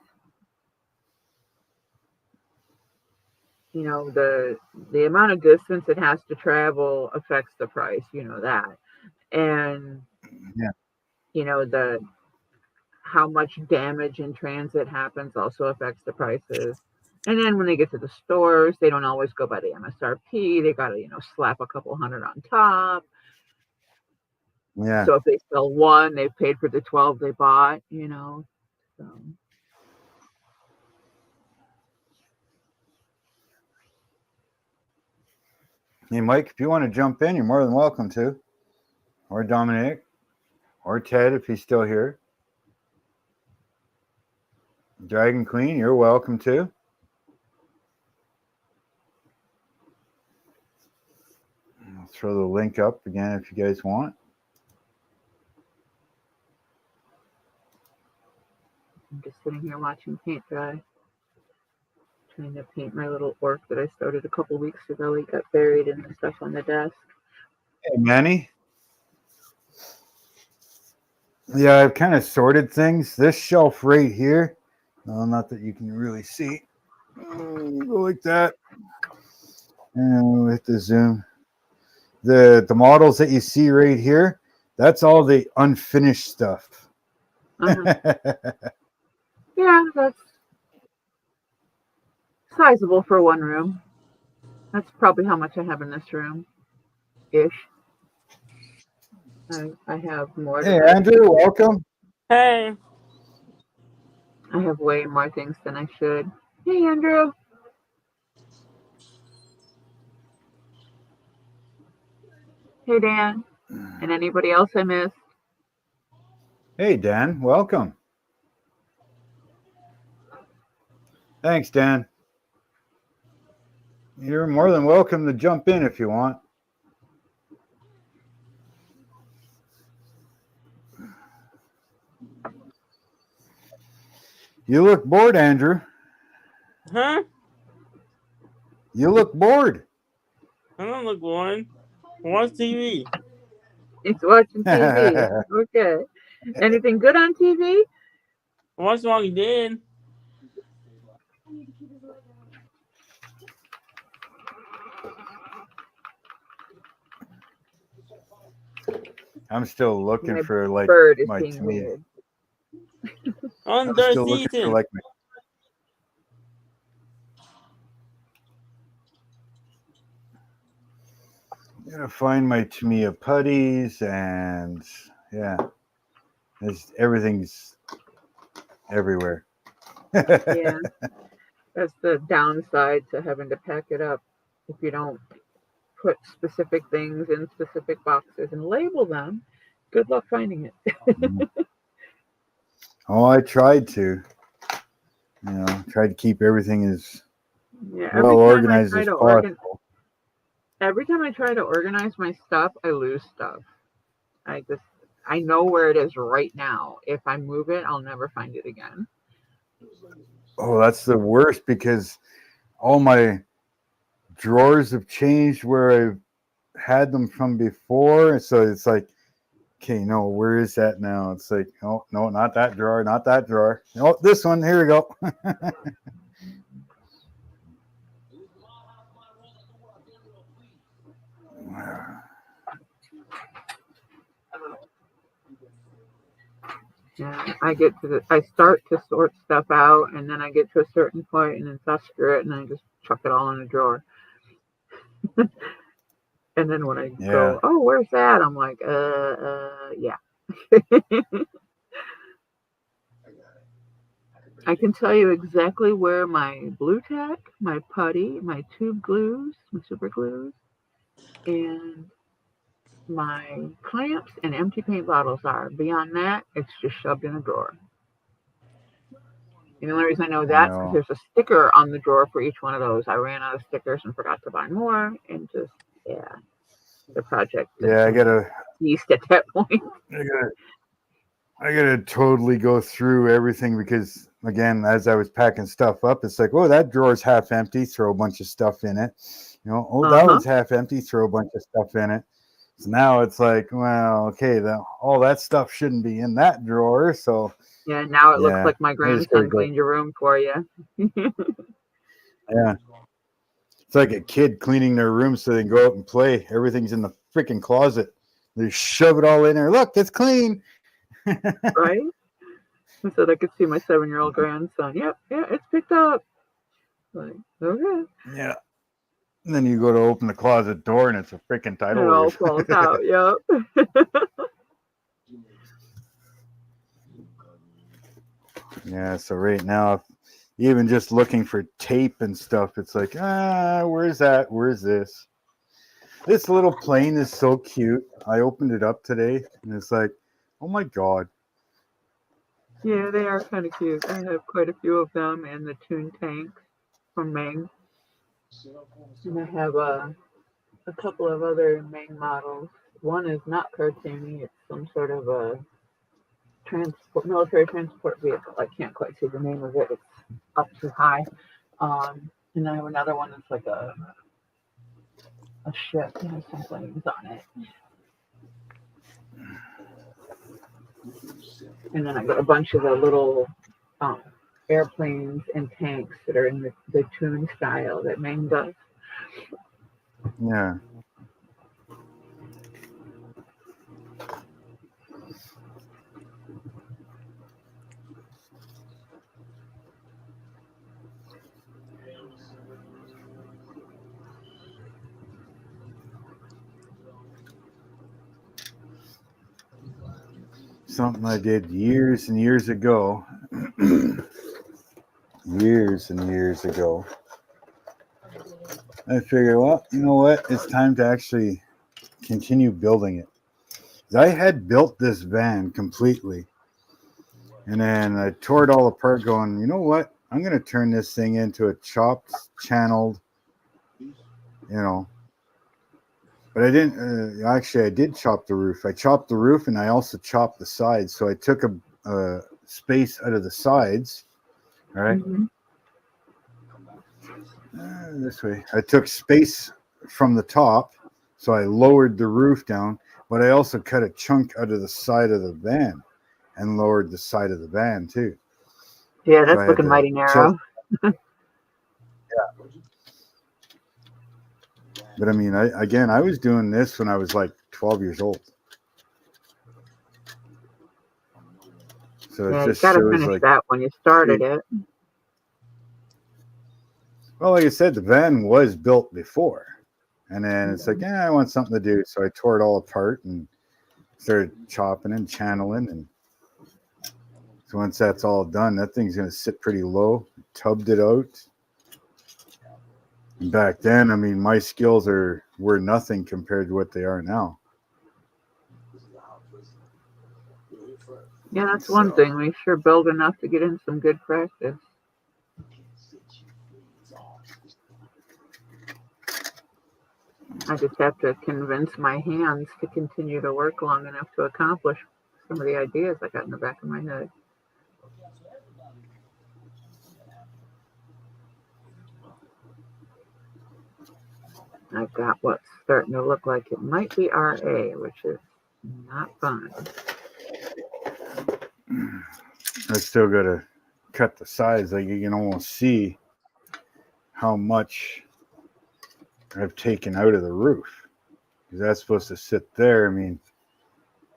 the amount of distance it has to travel affects the price, that. And, how much damage in transit happens also affects the prices. And then when they get to the stores, they don't always go by the MSRP. They got to, slap a couple $100 on top. Yeah. So if they sell one, they've paid for the 12 they bought, So. Hey, Mike, if you want to jump in, you're more than welcome to. Or Dominic. Or Ted, if he's still here. Dragon Queen, you're welcome to. I'll throw the link up again if you guys want. I'm just sitting here watching paint dry. Trying to paint my little orc that I started a couple weeks ago. He got buried in the stuff on the desk. Hey, Manny. Yeah, I've kind of sorted things. This shelf right here, not that you can really see. Go like that. And we'll hit the zoom. The models that you see right here, that's all the unfinished stuff. Yeah, that's sizable for one room. That's probably how much I have in this room, ish. I have more. Hey, Andrew, welcome. Hey. I have way more things than I should. Hey, Andrew. Hey, Dan. And anybody else I missed? Hey, Dan, welcome. Thanks, Dan. You're more than welcome to jump in if you want. You look bored, Andrew. Huh? You look bored. I don't look bored. Watch TV. He's watching TV. Okay. Anything good on TV? Watch Walking Dead. I'm still looking for like bird is my being Tamiya. weird. On I'm third still looking season. for like my. I'm gonna find my Tamiya putties, and yeah, everything's everywhere. Yeah, that's the downside to having to pack it up if you don't put specific things in specific boxes and label them. Good luck finding it. Oh, I tried to. Tried to keep everything as well organized as possible. Every time I try to organize my stuff, I lose stuff. I know where it is right now. If I move it, I'll never find it again. Oh, that's the worst because all my drawers have changed where I've had them from before. So it's like Okay, no, where is that now? It's like, oh, no, not that drawer, not that drawer. Oh, this one, here we go. Yeah, I start to sort stuff out, and then I get to a certain point, and then I screw it, and I just chuck it all in a drawer. And then when I go, oh, where's that? I'm like, yeah. I can tell you exactly where my blue tack, my putty, my tube glues, my super glues, and my clamps and empty paint bottles are. Beyond that, it's just shoved in a drawer. And the only reason I know that is because there's a sticker on the drawer for each one of those. I ran out of stickers and forgot to buy more, and just, yeah, the project. Yeah, I gotta yeast at that point. I gotta totally go through everything because, again, as I was packing stuff up, it's like, oh, that drawer's half empty. Throw a bunch of stuff in it. You know, oh, that one's half empty. Throw a bunch of stuff in it. So now it's like, well, okay, all that stuff shouldn't be in that drawer. So yeah, now it looks like my grandson cleaned your room for you. Yeah. It's like a kid cleaning their room so they can go out and play. Everything's in the freaking closet. They shove it all in there. Look, it's clean. Right? I said I could see my 7-year-old grandson. Yep, yeah, it's picked up. Like, okay. Yeah. And then you go to open the closet door and it's a freaking title. It all falls out, yep. Yeah, so right now, even just looking for tape and stuff, it's like, where's that? Where's this? This little plane is so cute. I opened it up today and it's like, oh my God. Yeah, they are kind of cute. I have quite a few of them and the tune tanks from Ming. And I have a couple of other Ming models. One is not cartoony. It's some sort of a military transport vehicle. I can't quite see the name of it. It's up too high. And I have another one that's like a ship that has some flames on it. And then I got a bunch of the little airplanes and tanks that are in the tune style that Ming does. Yeah. Something I did years and years ago. Years and years ago. I figured, well, you know what? It's time to actually continue building it. I had built this van completely. And then I tore it all apart going, you know what? I'm going to turn this thing into a chopped, channeled, But I didn't, actually, I did chop the roof. I chopped the roof and I also chopped the sides. So I took a space out of the sides. All right. Mm-hmm. This way. I took space from the top. So I lowered the roof down. But I also cut a chunk out of the side of the van and lowered the side of the van too. Yeah, that's looking mighty narrow. Yeah. But I mean, I was doing this when I was like 12 years old. So yeah, it just you got to shows finish that when you started it. Well, like I said, the van was built before. And then it's like, I want something to do. So I tore it all apart and started chopping and channeling. And so once that's all done, that thing's going to sit pretty low. Tubbed it out. And back then, I mean, my skills were nothing compared to what they are now. Yeah, that's one thing. We sure build enough to get in some good practice. I just have to convince my hands to continue to work long enough to accomplish some of the ideas I got in the back of my head. I've got what's starting to look like it might be RA, which is Not fun. I still got to cut the sides. Like you can almost see how much I've taken out of the roof. Because that's supposed to sit there. I mean,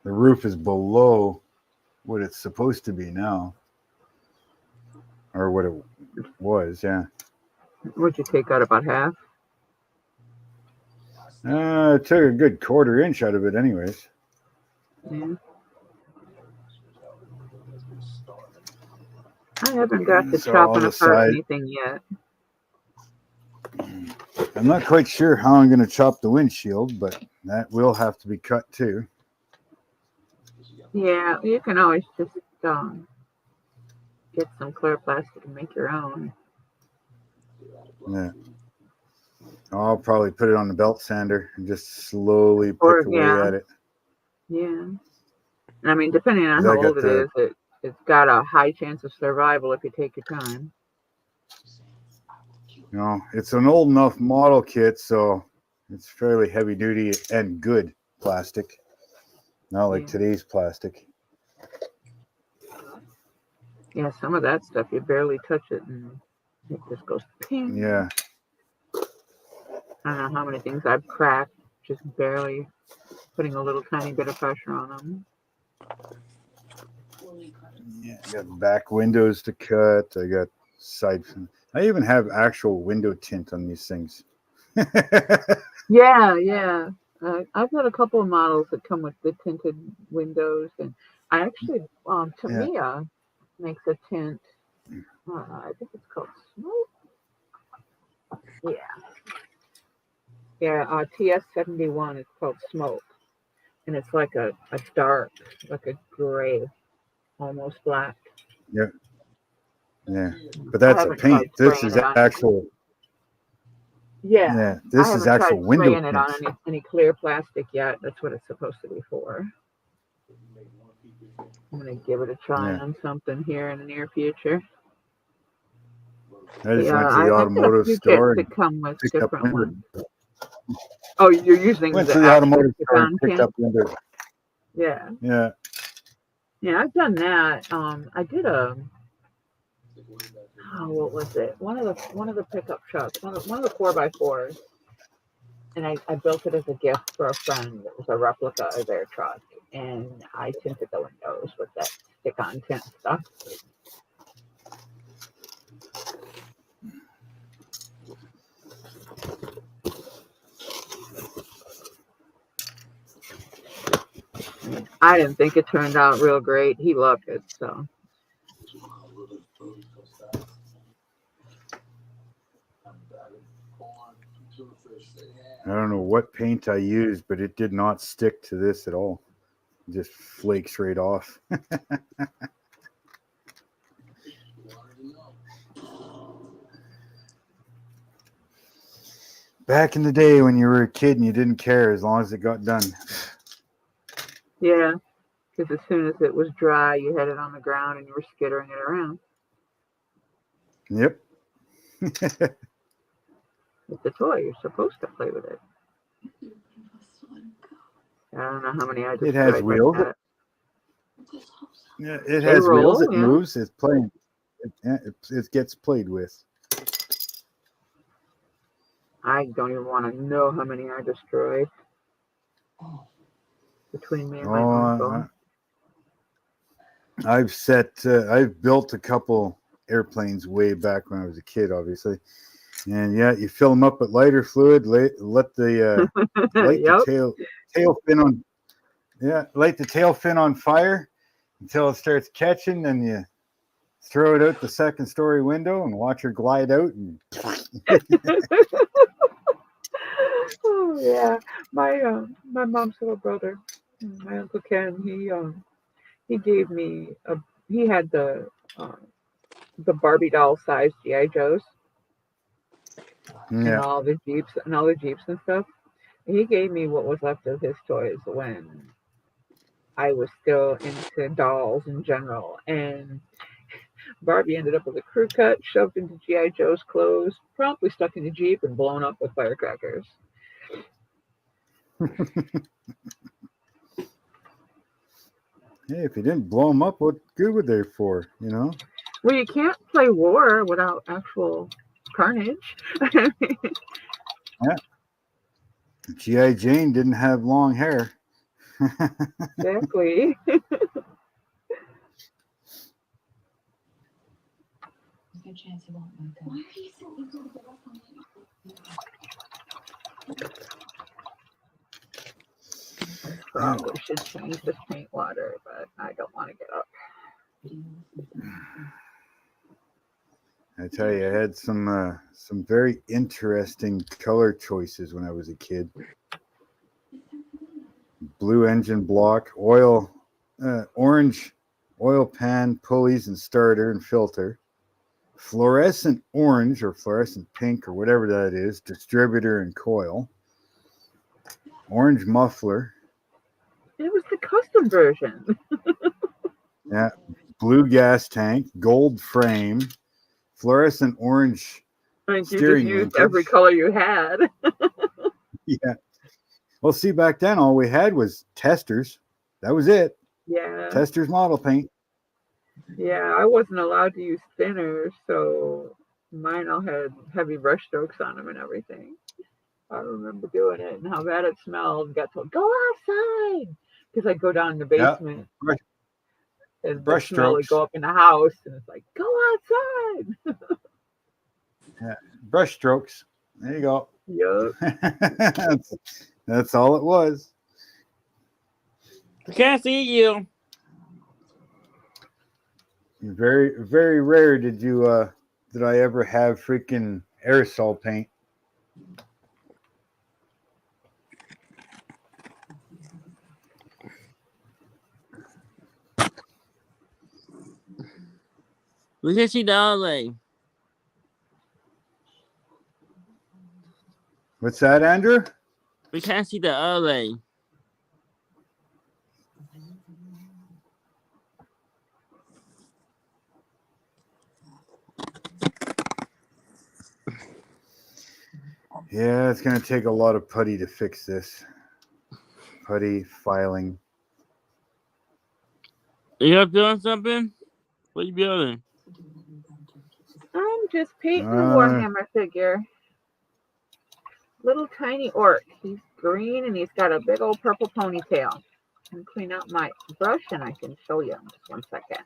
the roof is below what it's supposed to be now. Or what it was, yeah. Would you take out about half? I took a good 1/4 inch out of it anyways. Yeah. I haven't got to So chopping all the apart side- anything yet. I'm not quite sure how I'm going to chop the windshield, but that will have to be cut too. Yeah, you can always just get some clear plastic and make your own. Yeah. I'll probably put it on the belt sander and just slowly pick away at it. Yeah. I mean, depending on 'Cause I how got old it is, it's got a high chance of survival if you take your time. You know, it's an old enough model kit, so it's fairly heavy duty and good plastic. Not like today's plastic. Yeah, some of that stuff, you barely touch it and it just goes ping. Yeah. I don't know how many things I've cracked just barely putting a little tiny bit of pressure on them. Yeah, I got back windows to cut. I got side. I even have actual window tint on these things. Yeah. I've got a couple of models that come with the tinted windows, and I actually, Tamiya makes a tint. I think it's called Smoke. Yeah, TS71 is called Smoke, and it's like a dark, like a gray, almost black. Yeah. But that's a paint. This is actual. Yeah. This is actual window tint. I haven't tried spraying it on any clear plastic yet. That's what it's supposed to be for. I'm gonna give it a try on something here in the near future. I just went to the automotive store and come with picked up different windows. ones. Oh, you're using Went to the automotive store and tint? picked up windows. Yeah. Yeah, I've done that. I did what was it? One of the pickup trucks, one of the 4x4s, and I built it as a gift for a friend. It was a replica of their truck, and I tinted the windows with that stick-on tint stuff. I didn't think it turned out real great. He loved it, so. I don't know what paint I used, but it did not stick to this at all. It just flakes right off. Back in the day when you were a kid and you didn't care as long as it got done. Yeah, because as soon as it was dry, you had it on the ground and you were skittering it around. Yep. It's a toy. You're supposed to play with it. I don't know how many I just It has wheels. Like yeah, it has wheels. It moves. It's playing. It gets played with. I don't even want to know how many I destroyed between me and my uncle. I've built a couple airplanes way back when I was a kid, obviously. And yeah, you fill them up with lighter fluid, let the the tail fin on. Yeah, light the tail fin on fire until it starts catching, and you throw it out the second story window and watch her glide out. And oh yeah, my mom's little brother, my Uncle Ken, he gave me he had the Barbie doll sized GI Joes. And all the Jeeps and stuff. He gave me what was left of his toys when I was still into dolls in general. And Barbie ended up with a crew cut, shoved into G.I. Joe's clothes, promptly stuck in the Jeep, and blown up with firecrackers. Hey, if you didn't blow them up, what good were they for? You know? Well, you can't play war without actual carnage. Yeah. G.I. Jane didn't have long hair. Exactly. Probably should change this paint water, but I don't want to get up. I tell you, I had some very interesting color choices when I was a kid. Blue engine block, orange oil pan, pulleys and starter and filter, fluorescent orange or fluorescent pink or whatever that is, distributor and coil, orange muffler. It was the custom version. Yeah, blue gas tank, gold frame, fluorescent orange I think you just steering used linkage. every color you had. Yeah. Well, see, back then all we had was testers. That was it. Yeah. Testers model paint. Yeah, I wasn't allowed to use thinners, so mine all had heavy brush strokes on them and everything. I remember doing it and how bad it smelled. And got told, go outside, because I'd go down in the basement. Yeah. And brush the smell would strokes. go up in the house, and it's like, go outside. Yeah, brush strokes. There you go. Yep. That's all it was. I can't see you. Very, very rare did I ever have freaking aerosol paint. We can see the alley. What's that, Andrew? We can't see the alley. Yeah, it's going to take a lot of putty to fix this. Putty, filing. You up doing something? What are you building? I'm just painting a Warhammer figure. Little tiny orc. He's green and he's got a big old purple ponytail. I'm going to clean out my brush and I can show you. Just 1 second.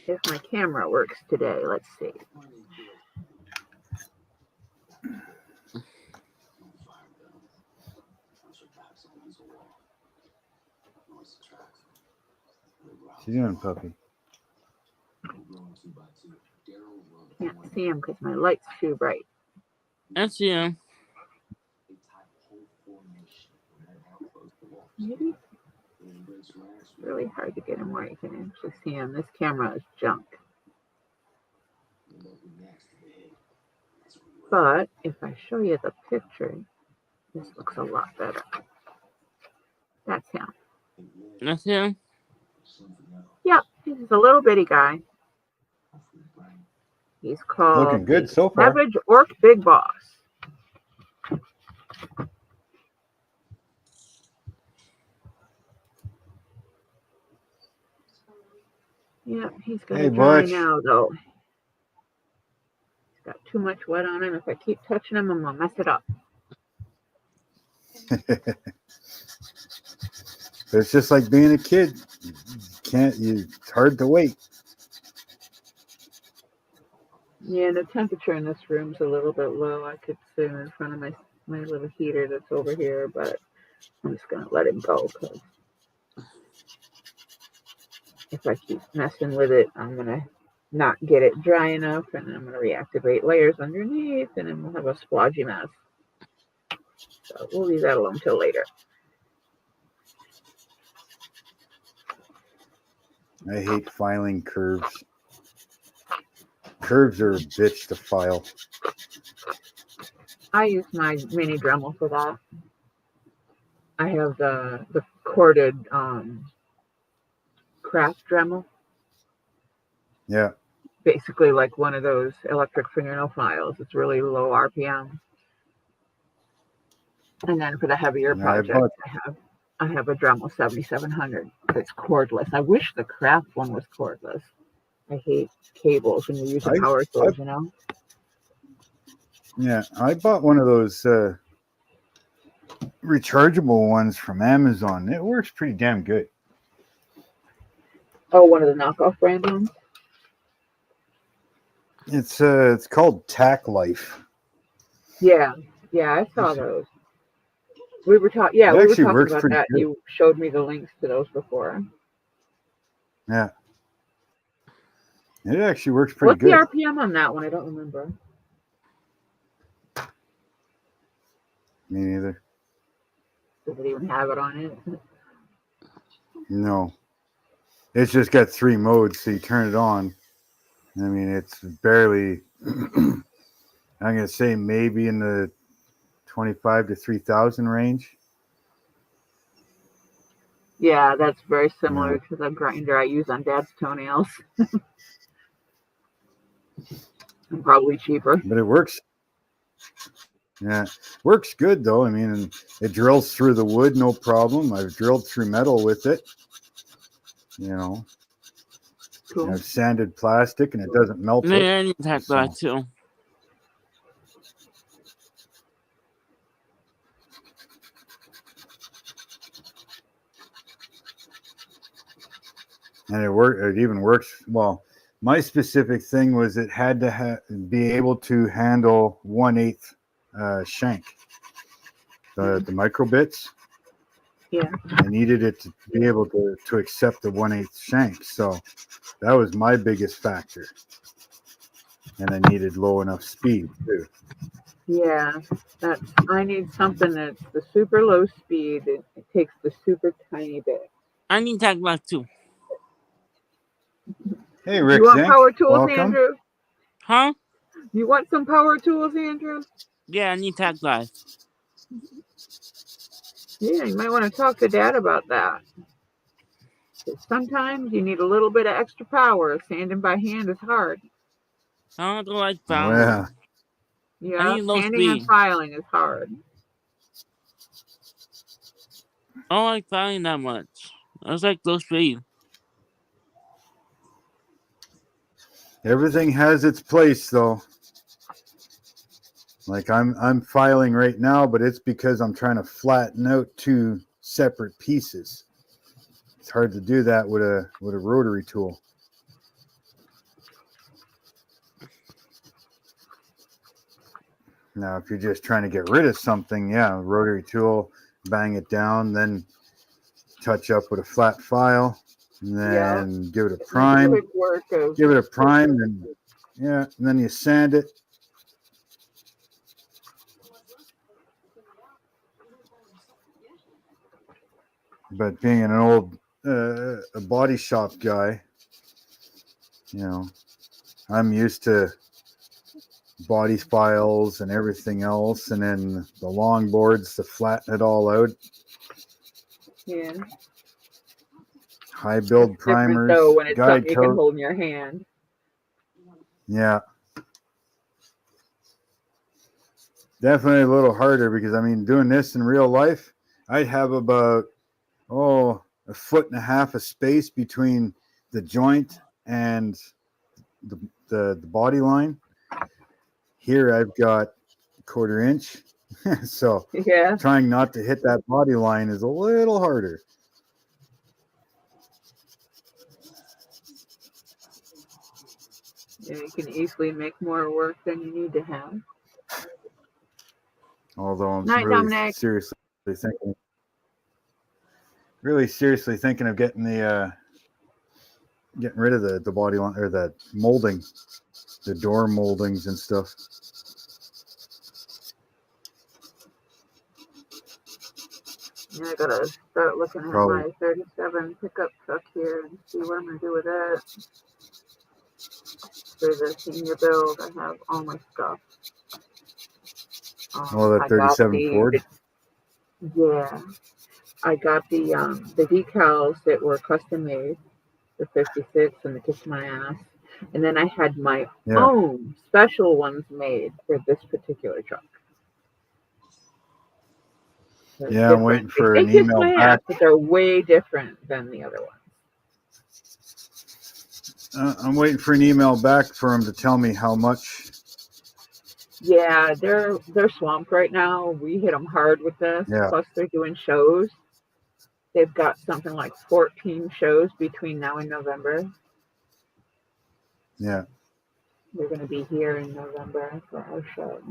If my camera works today, let's see. What you doing, puppy? Can't see him because my light's too bright. I see him. Maybe it's really hard to get him where you can actually see him. This camera is junk. But if I show you the picture, this looks a lot better. That's him. That's him. Yeah, he's a little bitty guy. He's called Looking good so far. Savage Orc Big Boss. Yeah, he's gonna dry now though. He's got too much wet on him. If I keep touching him, I'm gonna mess it up. It's just like being a kid. It's hard to wait. Yeah, the temperature in this room's a little bit low. I could sit in front of my little heater that's over here, but I'm just gonna let it go because if I keep messing with it, I'm gonna not get it dry enough, and I'm gonna reactivate layers underneath, and then we'll have a splodgy mess. So we'll leave that alone till later. I hate filing curves. Curves are a bitch to file. I use my mini Dremel for that. I have the corded craft Dremel. Yeah. Basically like one of those electric fingernail files. It's really low RPM. And then for the heavier projects, I have a Dremel 7700 that's cordless. I wish the Craft one was cordless. I hate cables when you use a power tools, you know? Yeah, I bought one of those rechargeable ones from Amazon. It works pretty damn good. Oh, one of the knockoff brand ones? It's called Tack Life. Yeah, I saw those. We were talking. Yeah, we were talking about that. Good. You showed me the links to those before. Yeah, it actually works pretty good. What's the RPM on that one? I don't remember. Me neither. Does it even have it on it? No, it's just got 3 modes, so you turn it on. I mean, it's barely. I'm gonna say maybe in the 25 to 3,000 range. Yeah, that's very similar to the grinder I use on Dad's toenails. And probably cheaper. But it works. Yeah, works good though. I mean, it drills through the wood, no problem. I've drilled through metal with it. You know, cool. I've sanded plastic and it doesn't melt. Yeah, I need to have that too. And it even works well. My specific thing was it had to be able to handle 1/8 shank, the micro bits. Yeah, I needed it to be able to accept the 1/8 shank, so that was my biggest factor. And I needed low enough speed too. Yeah, I need something that's the super low speed. It takes the super tiny bit. I need to have that too. Hey, Rick. You want Zink, power tools, welcome. Andrew? Huh? You want some power tools, Andrew? Yeah, I need to have that. Yeah, you might want to talk to Dad about that. Sometimes you need a little bit of extra power. Sanding by hand is hard. I don't like filing. Yeah. Yeah, sanding and filing is hard. I don't like filing that much. I was like low speed. Everything has its place, though. Like I'm filing right now, but it's because I'm trying to flatten out 2 separate pieces. It's hard to do that with a rotary tool. Now, if you're just trying to get rid of something, yeah, rotary tool, bang it down, then touch up with a flat file, and then give it a prime. Give it a prime, and and then you sand it. But being an old a body shop guy, you know, I'm used to body files and everything else, and then the long boards to flatten it all out. Yeah. High build primers. Though when it's something you can hold in your hand. Yeah. Definitely a little harder because I mean, doing this in real life, I'd have about 1.5 foot of space between the joint and the body line. Here I've got 1/4 inch. So trying not to hit that body line is a little harder. Yeah, you can easily make more work than you need to have. Although I'm really seriously thinking of getting getting rid of the body line or the molding, the door moldings and stuff. Yeah, I gotta start looking at my 37 pickup truck here and see what I'm gonna do with it. For the senior build, I have all my stuff. The 37 Ford. Yeah, I got the decals that were custom made, the 56 and the Kiss My Ass, and then I had my own special ones made for this particular truck. Yeah, I'm waiting for an They kiss email my back. ass, but they're way different than the other ones. I'm waiting for an email back for him to tell me how much. Yeah, they're swamped right now. We hit them hard with this. Yeah. Plus, they're doing shows. They've got something like 14 shows between now and November. Yeah. They're going to be here in November for our show.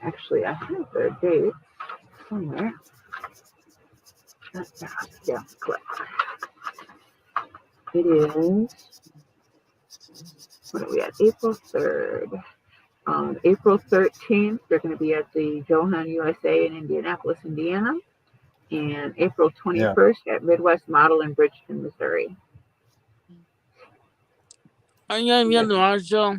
Actually, I have their date somewhere. Yeah, correct. It is, what are we at? April 3rd. April 13th, they're going to be at the Johan USA in Indianapolis, Indiana. And April 21st at Midwest Model in Bridgeton, Missouri. I'm gonna be on the live show.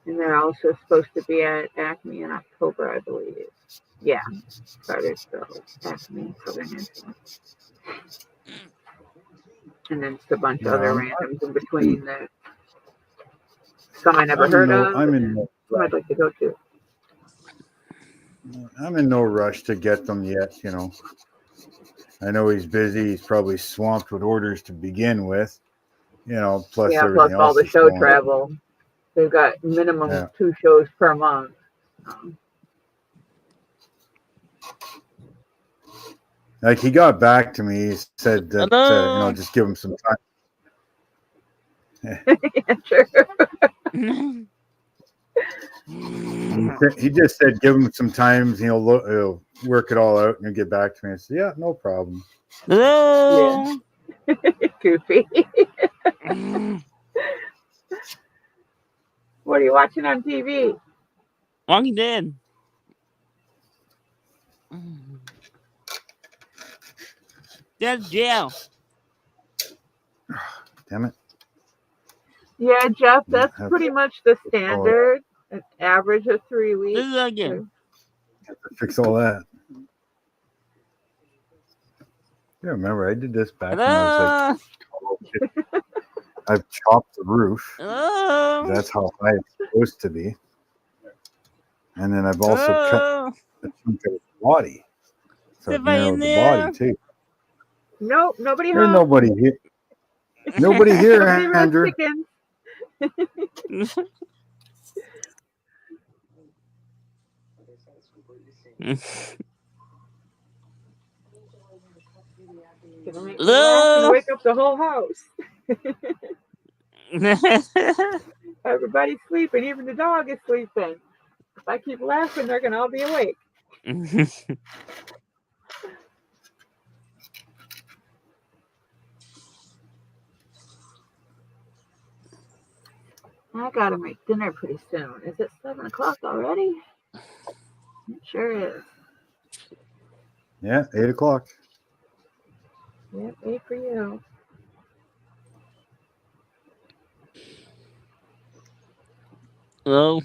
And they're also supposed to be at Acme in October, I believe. Yeah, started so Acme, Southern Influence. And then just a bunch of other randoms in between that some I never heard of. Some I'd like to go to. I'm in no rush to get them yet, you know. I know he's busy. He's probably swamped with orders to begin with, you know, plus everything else. All the show travel. They've got minimum 2 shows per month. Like he got back to me, he said that you know, just give him some time. Yeah, sure. He just said give him some time, he'll work it all out and he'll get back to me. I said, yeah, no problem. Hello. Yeah. Goofy. What are you watching on TV? Walking Dead. That's jail. Damn it. Yeah, Jeff, that's pretty much the standard. An average of 3 weeks. This is again. Have to fix all that. Yeah, remember I did this back when I was like 12. I've chopped the roof. That's how high it's supposed to be. And then I've also cut the chunk of the body. So I've narrowed the body too. Nope, nobody There's home. nobody here. Nobody here, Andrew. Hello. Wake up the whole house. Everybody's sleeping. Even the dog is sleeping. If I keep laughing, they're gonna all be awake. I gotta make dinner pretty soon. Is it 7 o'clock already? It sure is. Yeah, 8 o'clock. Yep, 8 for you. Hello.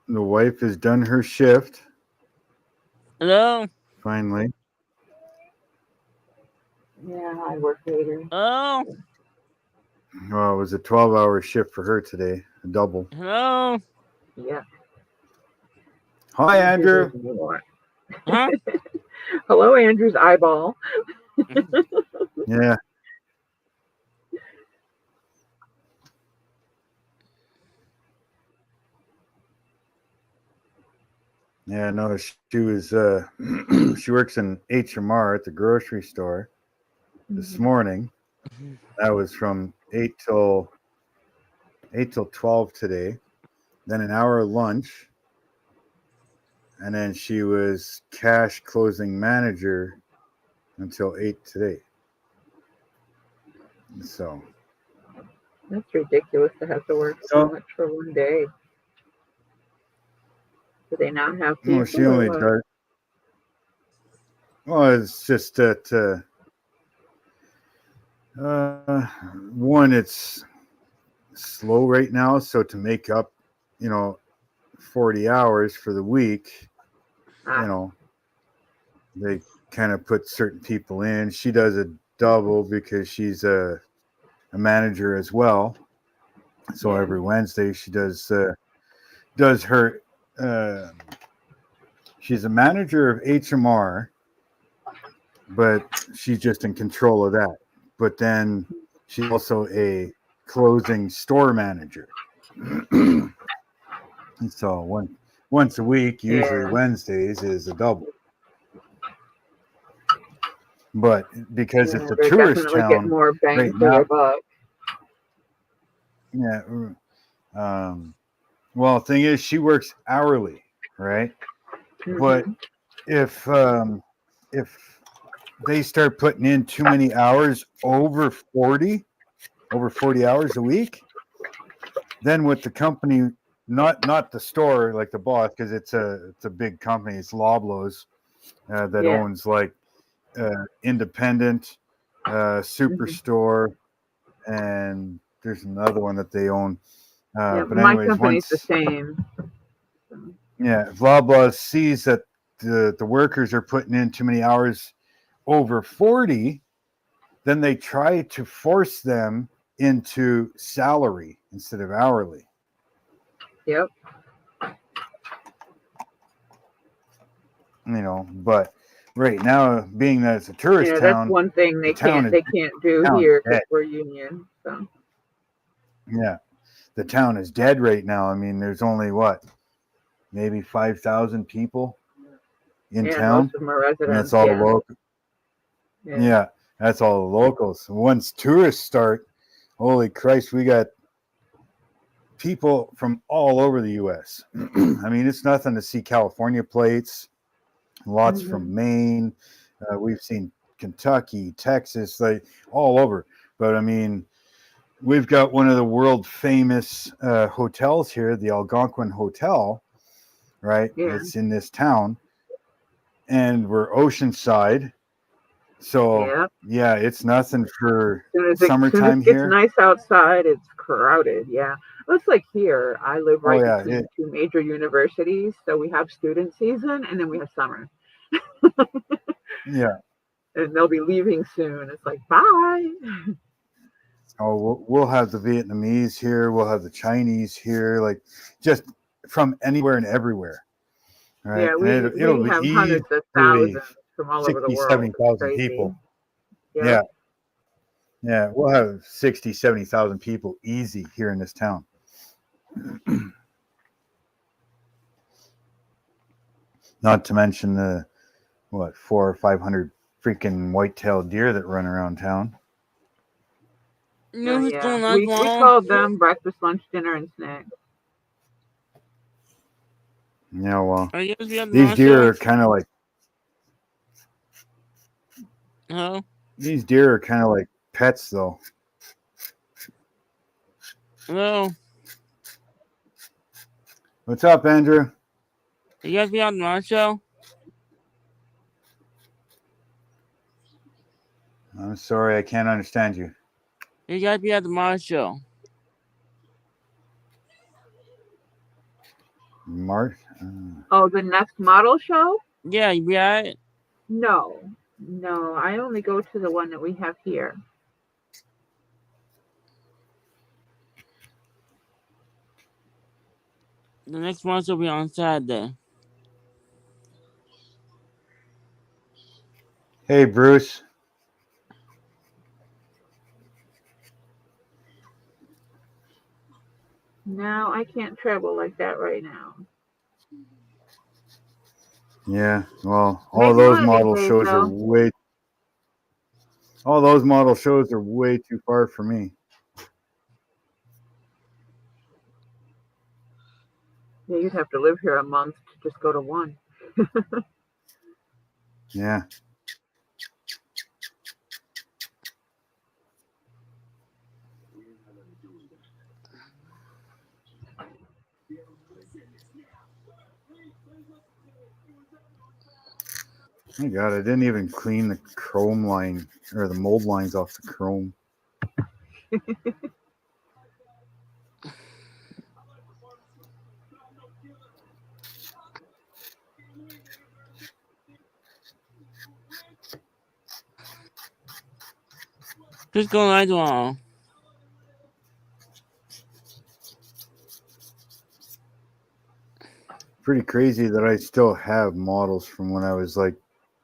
The wife has done her shift. Hello. Finally. Yeah, I work later. Oh. Well, it was a 12-hour shift for her today, a double. Hello. Yeah. Hi, Andrew. Huh? Hello, Andrew's eyeball. Yeah. Yeah, no, she was she works in HMR at the grocery store this morning. That was from 8 till 12 today. Then an hour lunch. And then she was cash closing manager until 8 today. So that's ridiculous to have to work so much for one day. Do they not have people? Well, she only does. Well, it's just that One, it's slow right now, so to make up, 40 hours for the week, they kind of put certain people in. She does a double because she's a manager as well. So every Wednesday she does her. She's a manager of HMR, but she's just in control of that. But then she's also a closing store manager. And so once a week, usually Wednesdays, is a double. But because it's a tourist town, get more bang right for your buck. Yeah. Well, the thing is, she works hourly, right? Mm-hmm. But if they start putting in too many hours over 40 hours a week, then with the company, not the store, like the boss, because it's a big company, it's Loblaws that owns like Independent, Superstore, and there's another one that they own. But my company's the same. Yeah, if Loblaws sees that the workers are putting in too many hours over 40, then they try to force them into salary instead of hourly. Yep. But right now, being that it's a tourist town, that's one thing they can't do here because we're union. So. Yeah, the town is dead right now. I mean, there's only maybe 5,000 people in town. Most of them are residents. And that's all the local. Yeah, that's all the locals. Once tourists start, holy Christ, we got people from all over the U.S. I mean, it's nothing to see California plates, lots from Maine. We've seen Kentucky, Texas, like all over. But I mean, we've got one of the world famous hotels here, the Algonquin Hotel, right? Yeah. It's in this town, and we're oceanside. So it's nothing for summertime here. It's nice outside. It's crowded. Yeah, it's like here. I live right between two major universities, so we have student season and then we have summer. Yeah, and they'll be leaving soon. It's like bye. Oh, we'll have the Vietnamese here. We'll have the Chinese here, like just from anywhere and everywhere. Right? Yeah, we have hundreds of thousands from all over the world. 70,000 people. Yep. Yeah, we'll have 60, 70,000 people easy here in this town. Not to mention the 400 or 500 freaking white-tailed deer that run around town. We call them breakfast, lunch, dinner, and snacks. Yeah, well, these deer are kind of like. Hello? These deer are kind of like pets, though. Hello? What's up, Andrew? You guys be on the launch show? I'm sorry, I can't understand you. You guys be at the model show. The next model show? Yeah, you be at it? No, I only go to the one that we have here. The next one will be on Saturday. Hey, Bruce. No, I can't travel like that right now. Yeah, well, all those model shows are way too far for me. Yeah, you'd have to live here a month to just go to one. Yeah. Oh my God, I didn't even clean the chrome line or the mold lines off the chrome. Who's going right along? Pretty crazy that I still have models from when I was like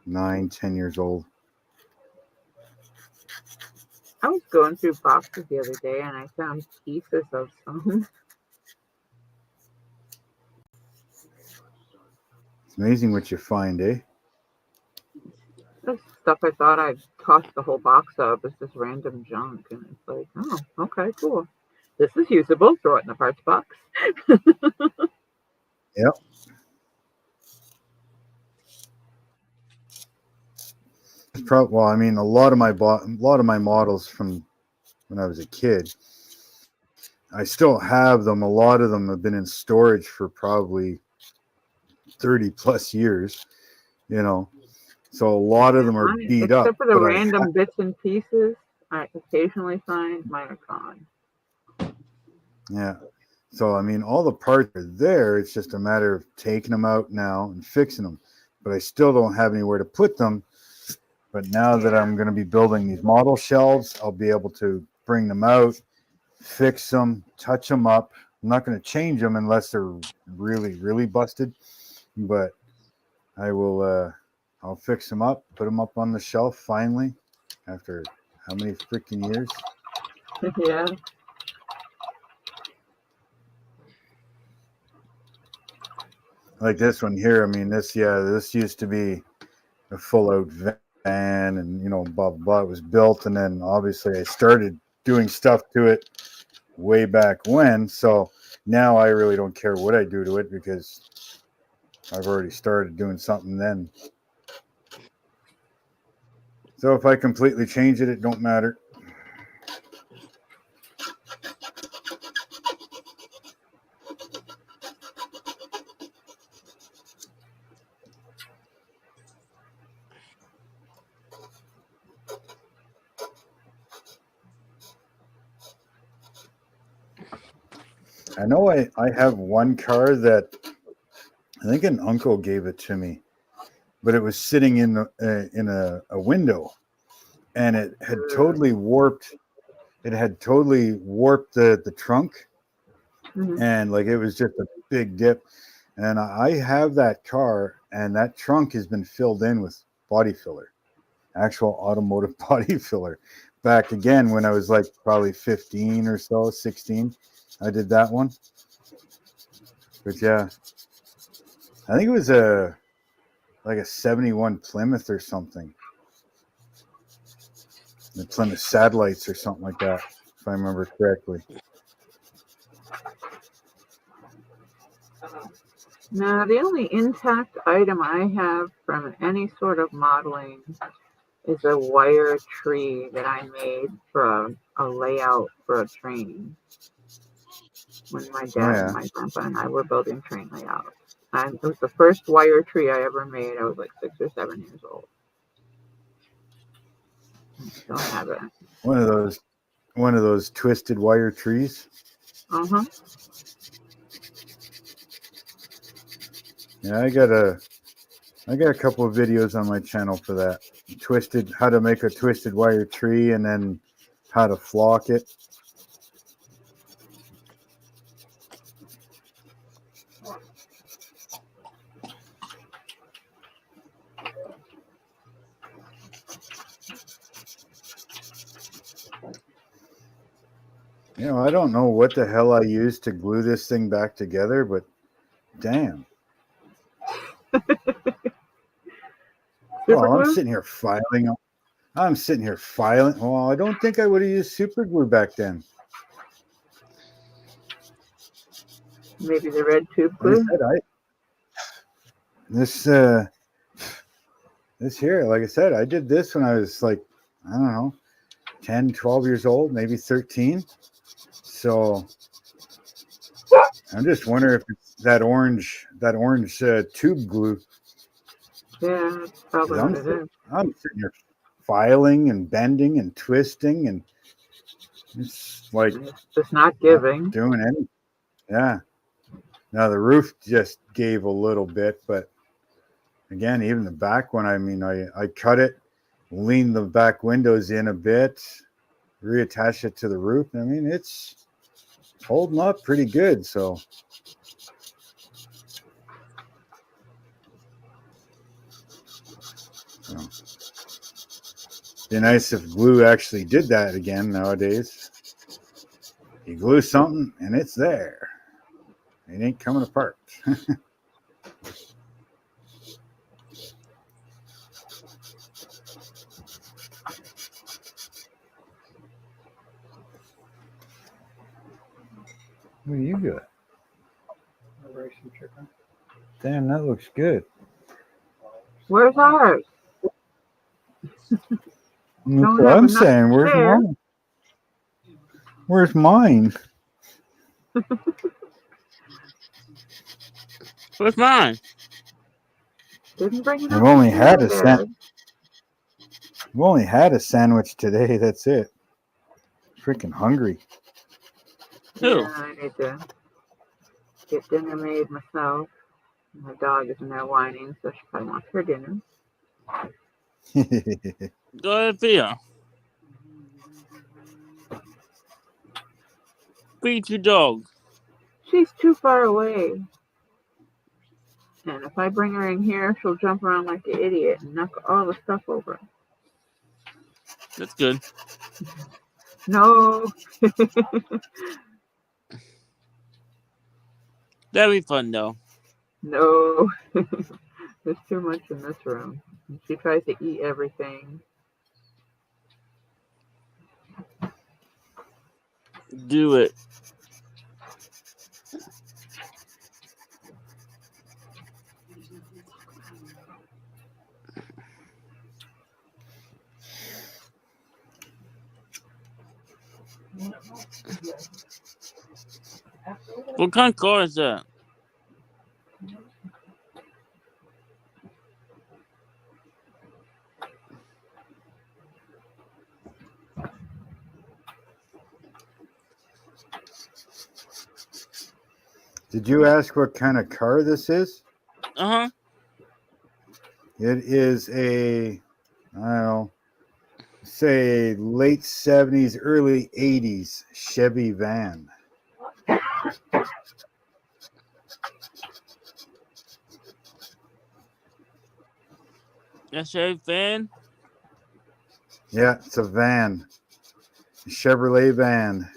9, 10 years old. I was going through boxes the other day and I found pieces of some. It's amazing what you find, eh? This stuff I thought I'd toss the whole box up is just random junk, and it's like, oh, okay, cool. This is usable. Throw it in the parts box. Yep. Well, I mean, a lot of my models from when I was a kid, I still have them. A lot of them have been in storage for probably 30 plus years, you know. So a lot of them are beat up. Except for the random bits and pieces I occasionally find, mine are gone. Yeah. So, I mean, all the parts are there. It's just a matter of taking them out now and fixing them. But I still don't have anywhere to put them. But now that I'm going to be building these model shelves, I'll be able to bring them out, fix them, touch them up. I'm not going to change them unless they're really, really busted. But I will, I'll fix them up, put them up on the shelf finally after how many freaking years? Yeah. Like this one here. I mean, this used to be a full out van and, you know, blah, blah, blah. It was built. And then obviously I started doing stuff to it way back when. So now I really don't care what I do to it because I've already started doing something then. So if I completely change it, it don't matter. I know I have one car that I think an uncle gave it to me, but it was sitting in a window, and it had totally warped. It had totally warped the trunk, and like it was just a big dip. And I have that car, and that trunk has been filled in with body filler, actual automotive body filler. Back again when I was like probably 15 or so, 16, I did that one. But yeah, I think it was like a 71 Plymouth or something. The Plymouth Satellites or something like that, if I remember correctly. Now, the only intact item I have from any sort of modeling is a wire tree that I made for a layout for a train when my dad and my grandpa and I were building train layouts. And it was the first wire tree I ever made. I was like 6 or 7 years old. I still have it. One of those twisted wire trees. Uh-huh. Yeah, I got a couple of videos on my channel for that. How to make a twisted wire tree and then how to flock it. You know, I don't know what the hell I used to glue this thing back together, but damn. Well, I'm sitting here filing. Well, I don't think I would have used super glue back then. Maybe the red tube glue. This here, like I said, I did this when I was like, I don't know, 10, 12 years old, maybe 13. So I'm just wondering if it's that orange tube glue. Yeah, that's probably what it is. I'm sitting here filing and bending and twisting and It's like It's just not giving. doing anything. Yeah. Now the roof just gave a little bit, but again, even the back one, I mean, I cut it, leaned the back windows in a bit, reattached it to the roof. I mean, it's holding up pretty good. So be nice if glue actually did that again nowadays. You glue something and it's there. It ain't coming apart. What do you got? Racing chicken. Damn, that looks good. Where's ours? That's Don't what have I'm enough saying. to Where's share. mine? Where's mine? Where's mine? Didn't bring enough I've only to had share, a Dad. I've only had a sandwich today. That's it. Freaking hungry. Who? Yeah, I need to get dinner made myself. My dog is in there whining, so she probably wants her dinner. Go ahead, Thea. Feed your dog. She's too far away. And if I bring her in here, she'll jump around like an idiot and knock all the stuff over. That's good. No. That'd be fun, though. No. There's too much in this room. She tries to eat everything. Do it. What kind of car is that? Did you ask what kind of car this is? Uh-huh. It is I don't know, say late 70s, early 80s Chevy van. That's a fan? Yeah, it's a van. A Chevrolet van.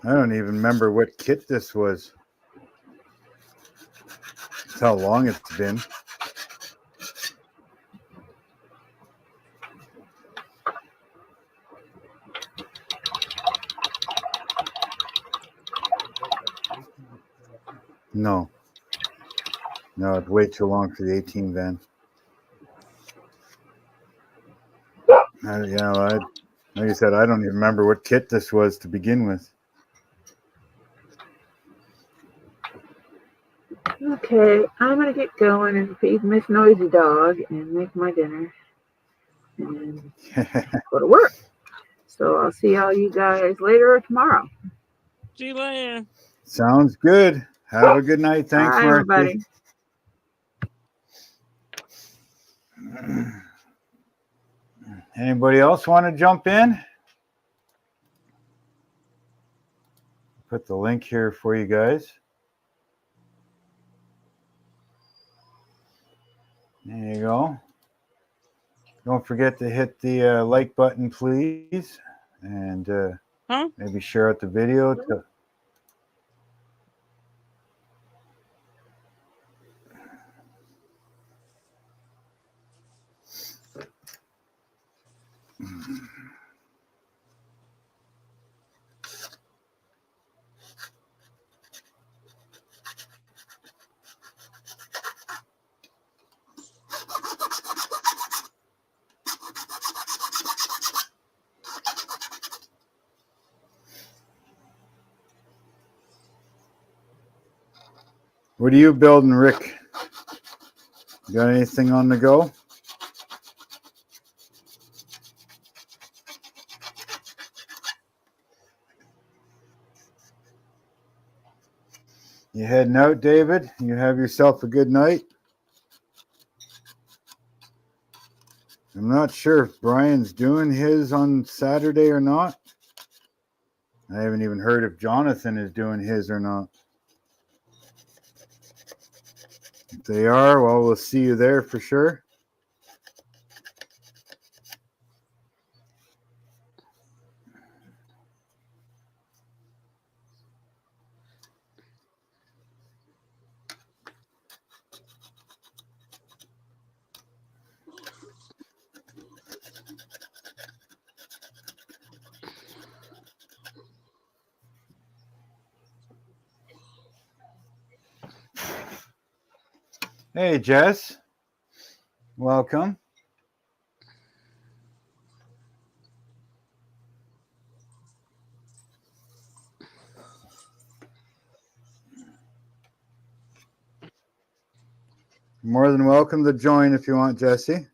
I don't even remember what kit this was. That's how long it's been. No, it's way too long for the 18 van. Like I said, I don't even remember what kit this was to begin with. Okay, I'm going to get going and feed Miss Noisy Dog and make my dinner and go to work. So I'll see all you guys later or tomorrow. See you later. Sounds good. Have a good night. Thanks, Bye, everybody. Marcy. Anybody else want to jump in? Put the link here for you guys. There you go. Don't forget to hit the like button, please. And maybe share out the video. What are you building, Rick? Got anything on the go? You heading out, David? You have yourself a good night? I'm not sure if Brian's doing his on Saturday or not. I haven't even heard if Jonathan is doing his or not. If they are, well, we'll see you there for sure. Hey, Jess. Welcome. More than welcome to join if you want, Jesse.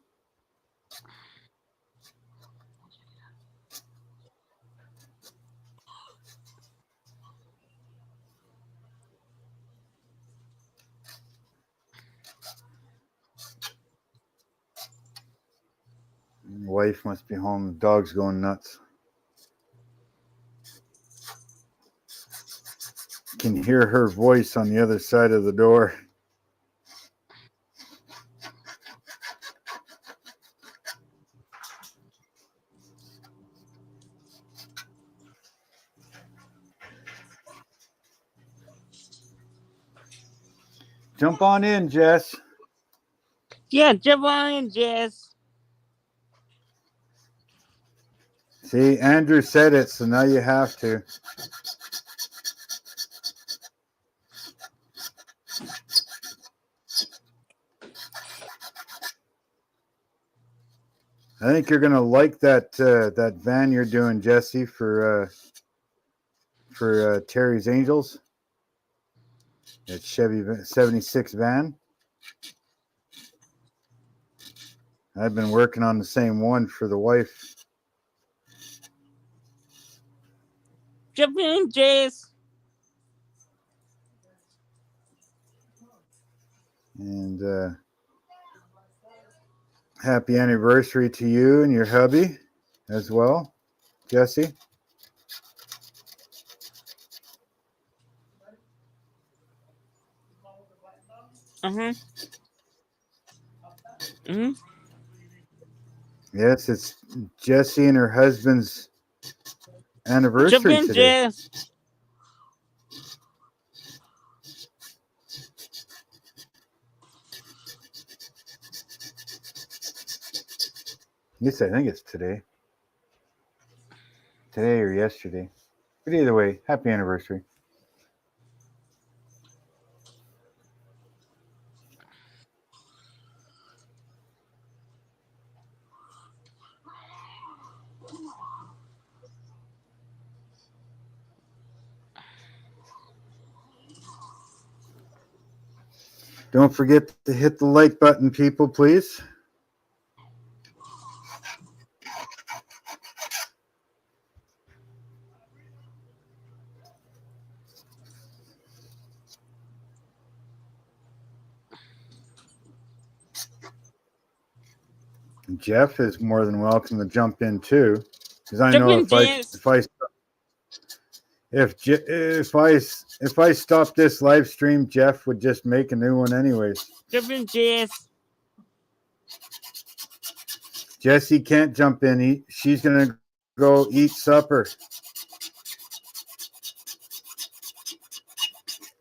Wife must be home. The dog's going nuts. Can hear her voice on the other side of the door. Jump on in, Jess. Yeah, jump on in, Jess. See, Andrew said it, so now you have to. I think you're gonna like that that van you're doing, Jesse, for Terry's Angels. That Chevy 76 van. I've been working on the same one for the wife. Jump in, Jess. And happy anniversary to you and your hubby as well, Jesse. Yes, it's Jesse and her husband's anniversary Jump in, today. Jess. Yes, I think it's today. Today or yesterday. But either way, happy anniversary. Don't forget to hit the like button, people, please. Jeff is more than welcome to jump in too, because I know if I stop this live stream, Jeff would just make a new one anyways. Jump in, Jess. Jessie can't jump in. She's gonna go eat supper.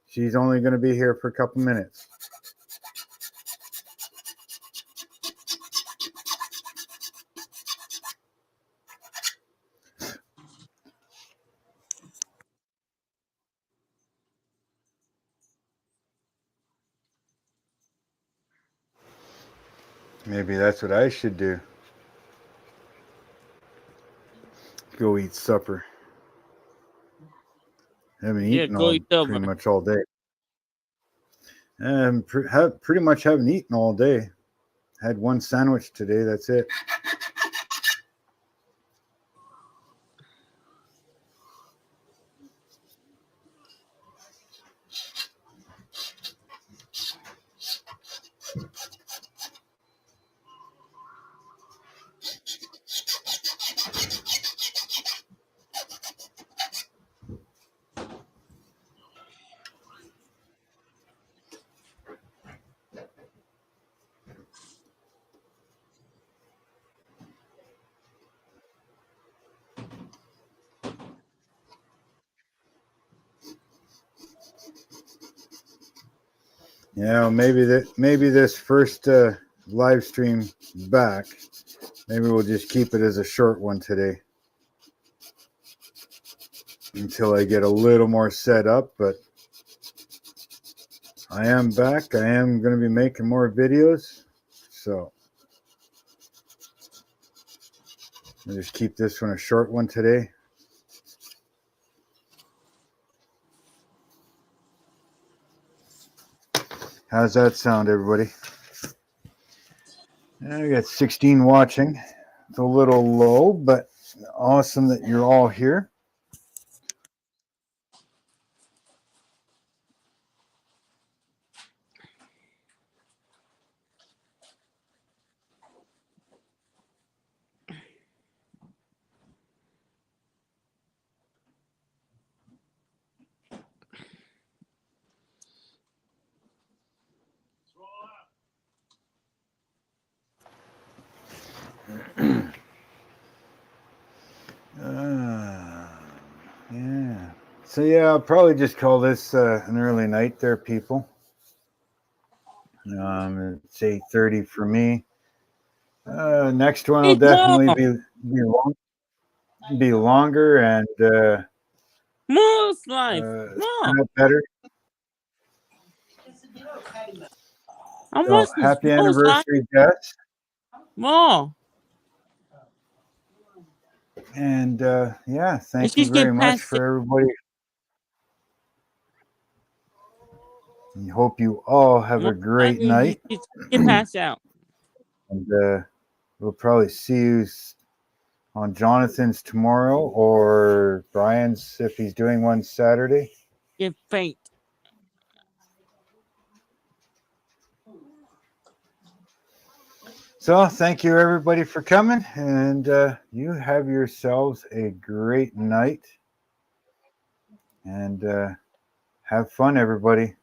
She's only gonna be here for a couple minutes. Maybe that's what I should do. Go eat supper. I haven't eaten pretty much all day. And pretty much haven't eaten all day. Had one sandwich today. That's it. Maybe this first live stream back, maybe we'll just keep it as a short one today until I get a little more set up. But I am back. I am going to be making more videos, so I'll just keep this one a short one today. How's that sound, everybody? We got 16 watching. It's a little low, but awesome that you're all here. Yeah. So yeah, I'll probably just call this an early night there, people. It's 8:30 for me. Next one will definitely be longer and Most life. better. So, happy anniversary, Jess. More. And yeah, thank you very much for everybody. I hope you all have a great night. Get passed out. And we'll probably see you on Jonathan's tomorrow or Brian's if he's doing one Saturday. Get faint. So thank you everybody for coming, and you have yourselves a great night, and have fun, everybody.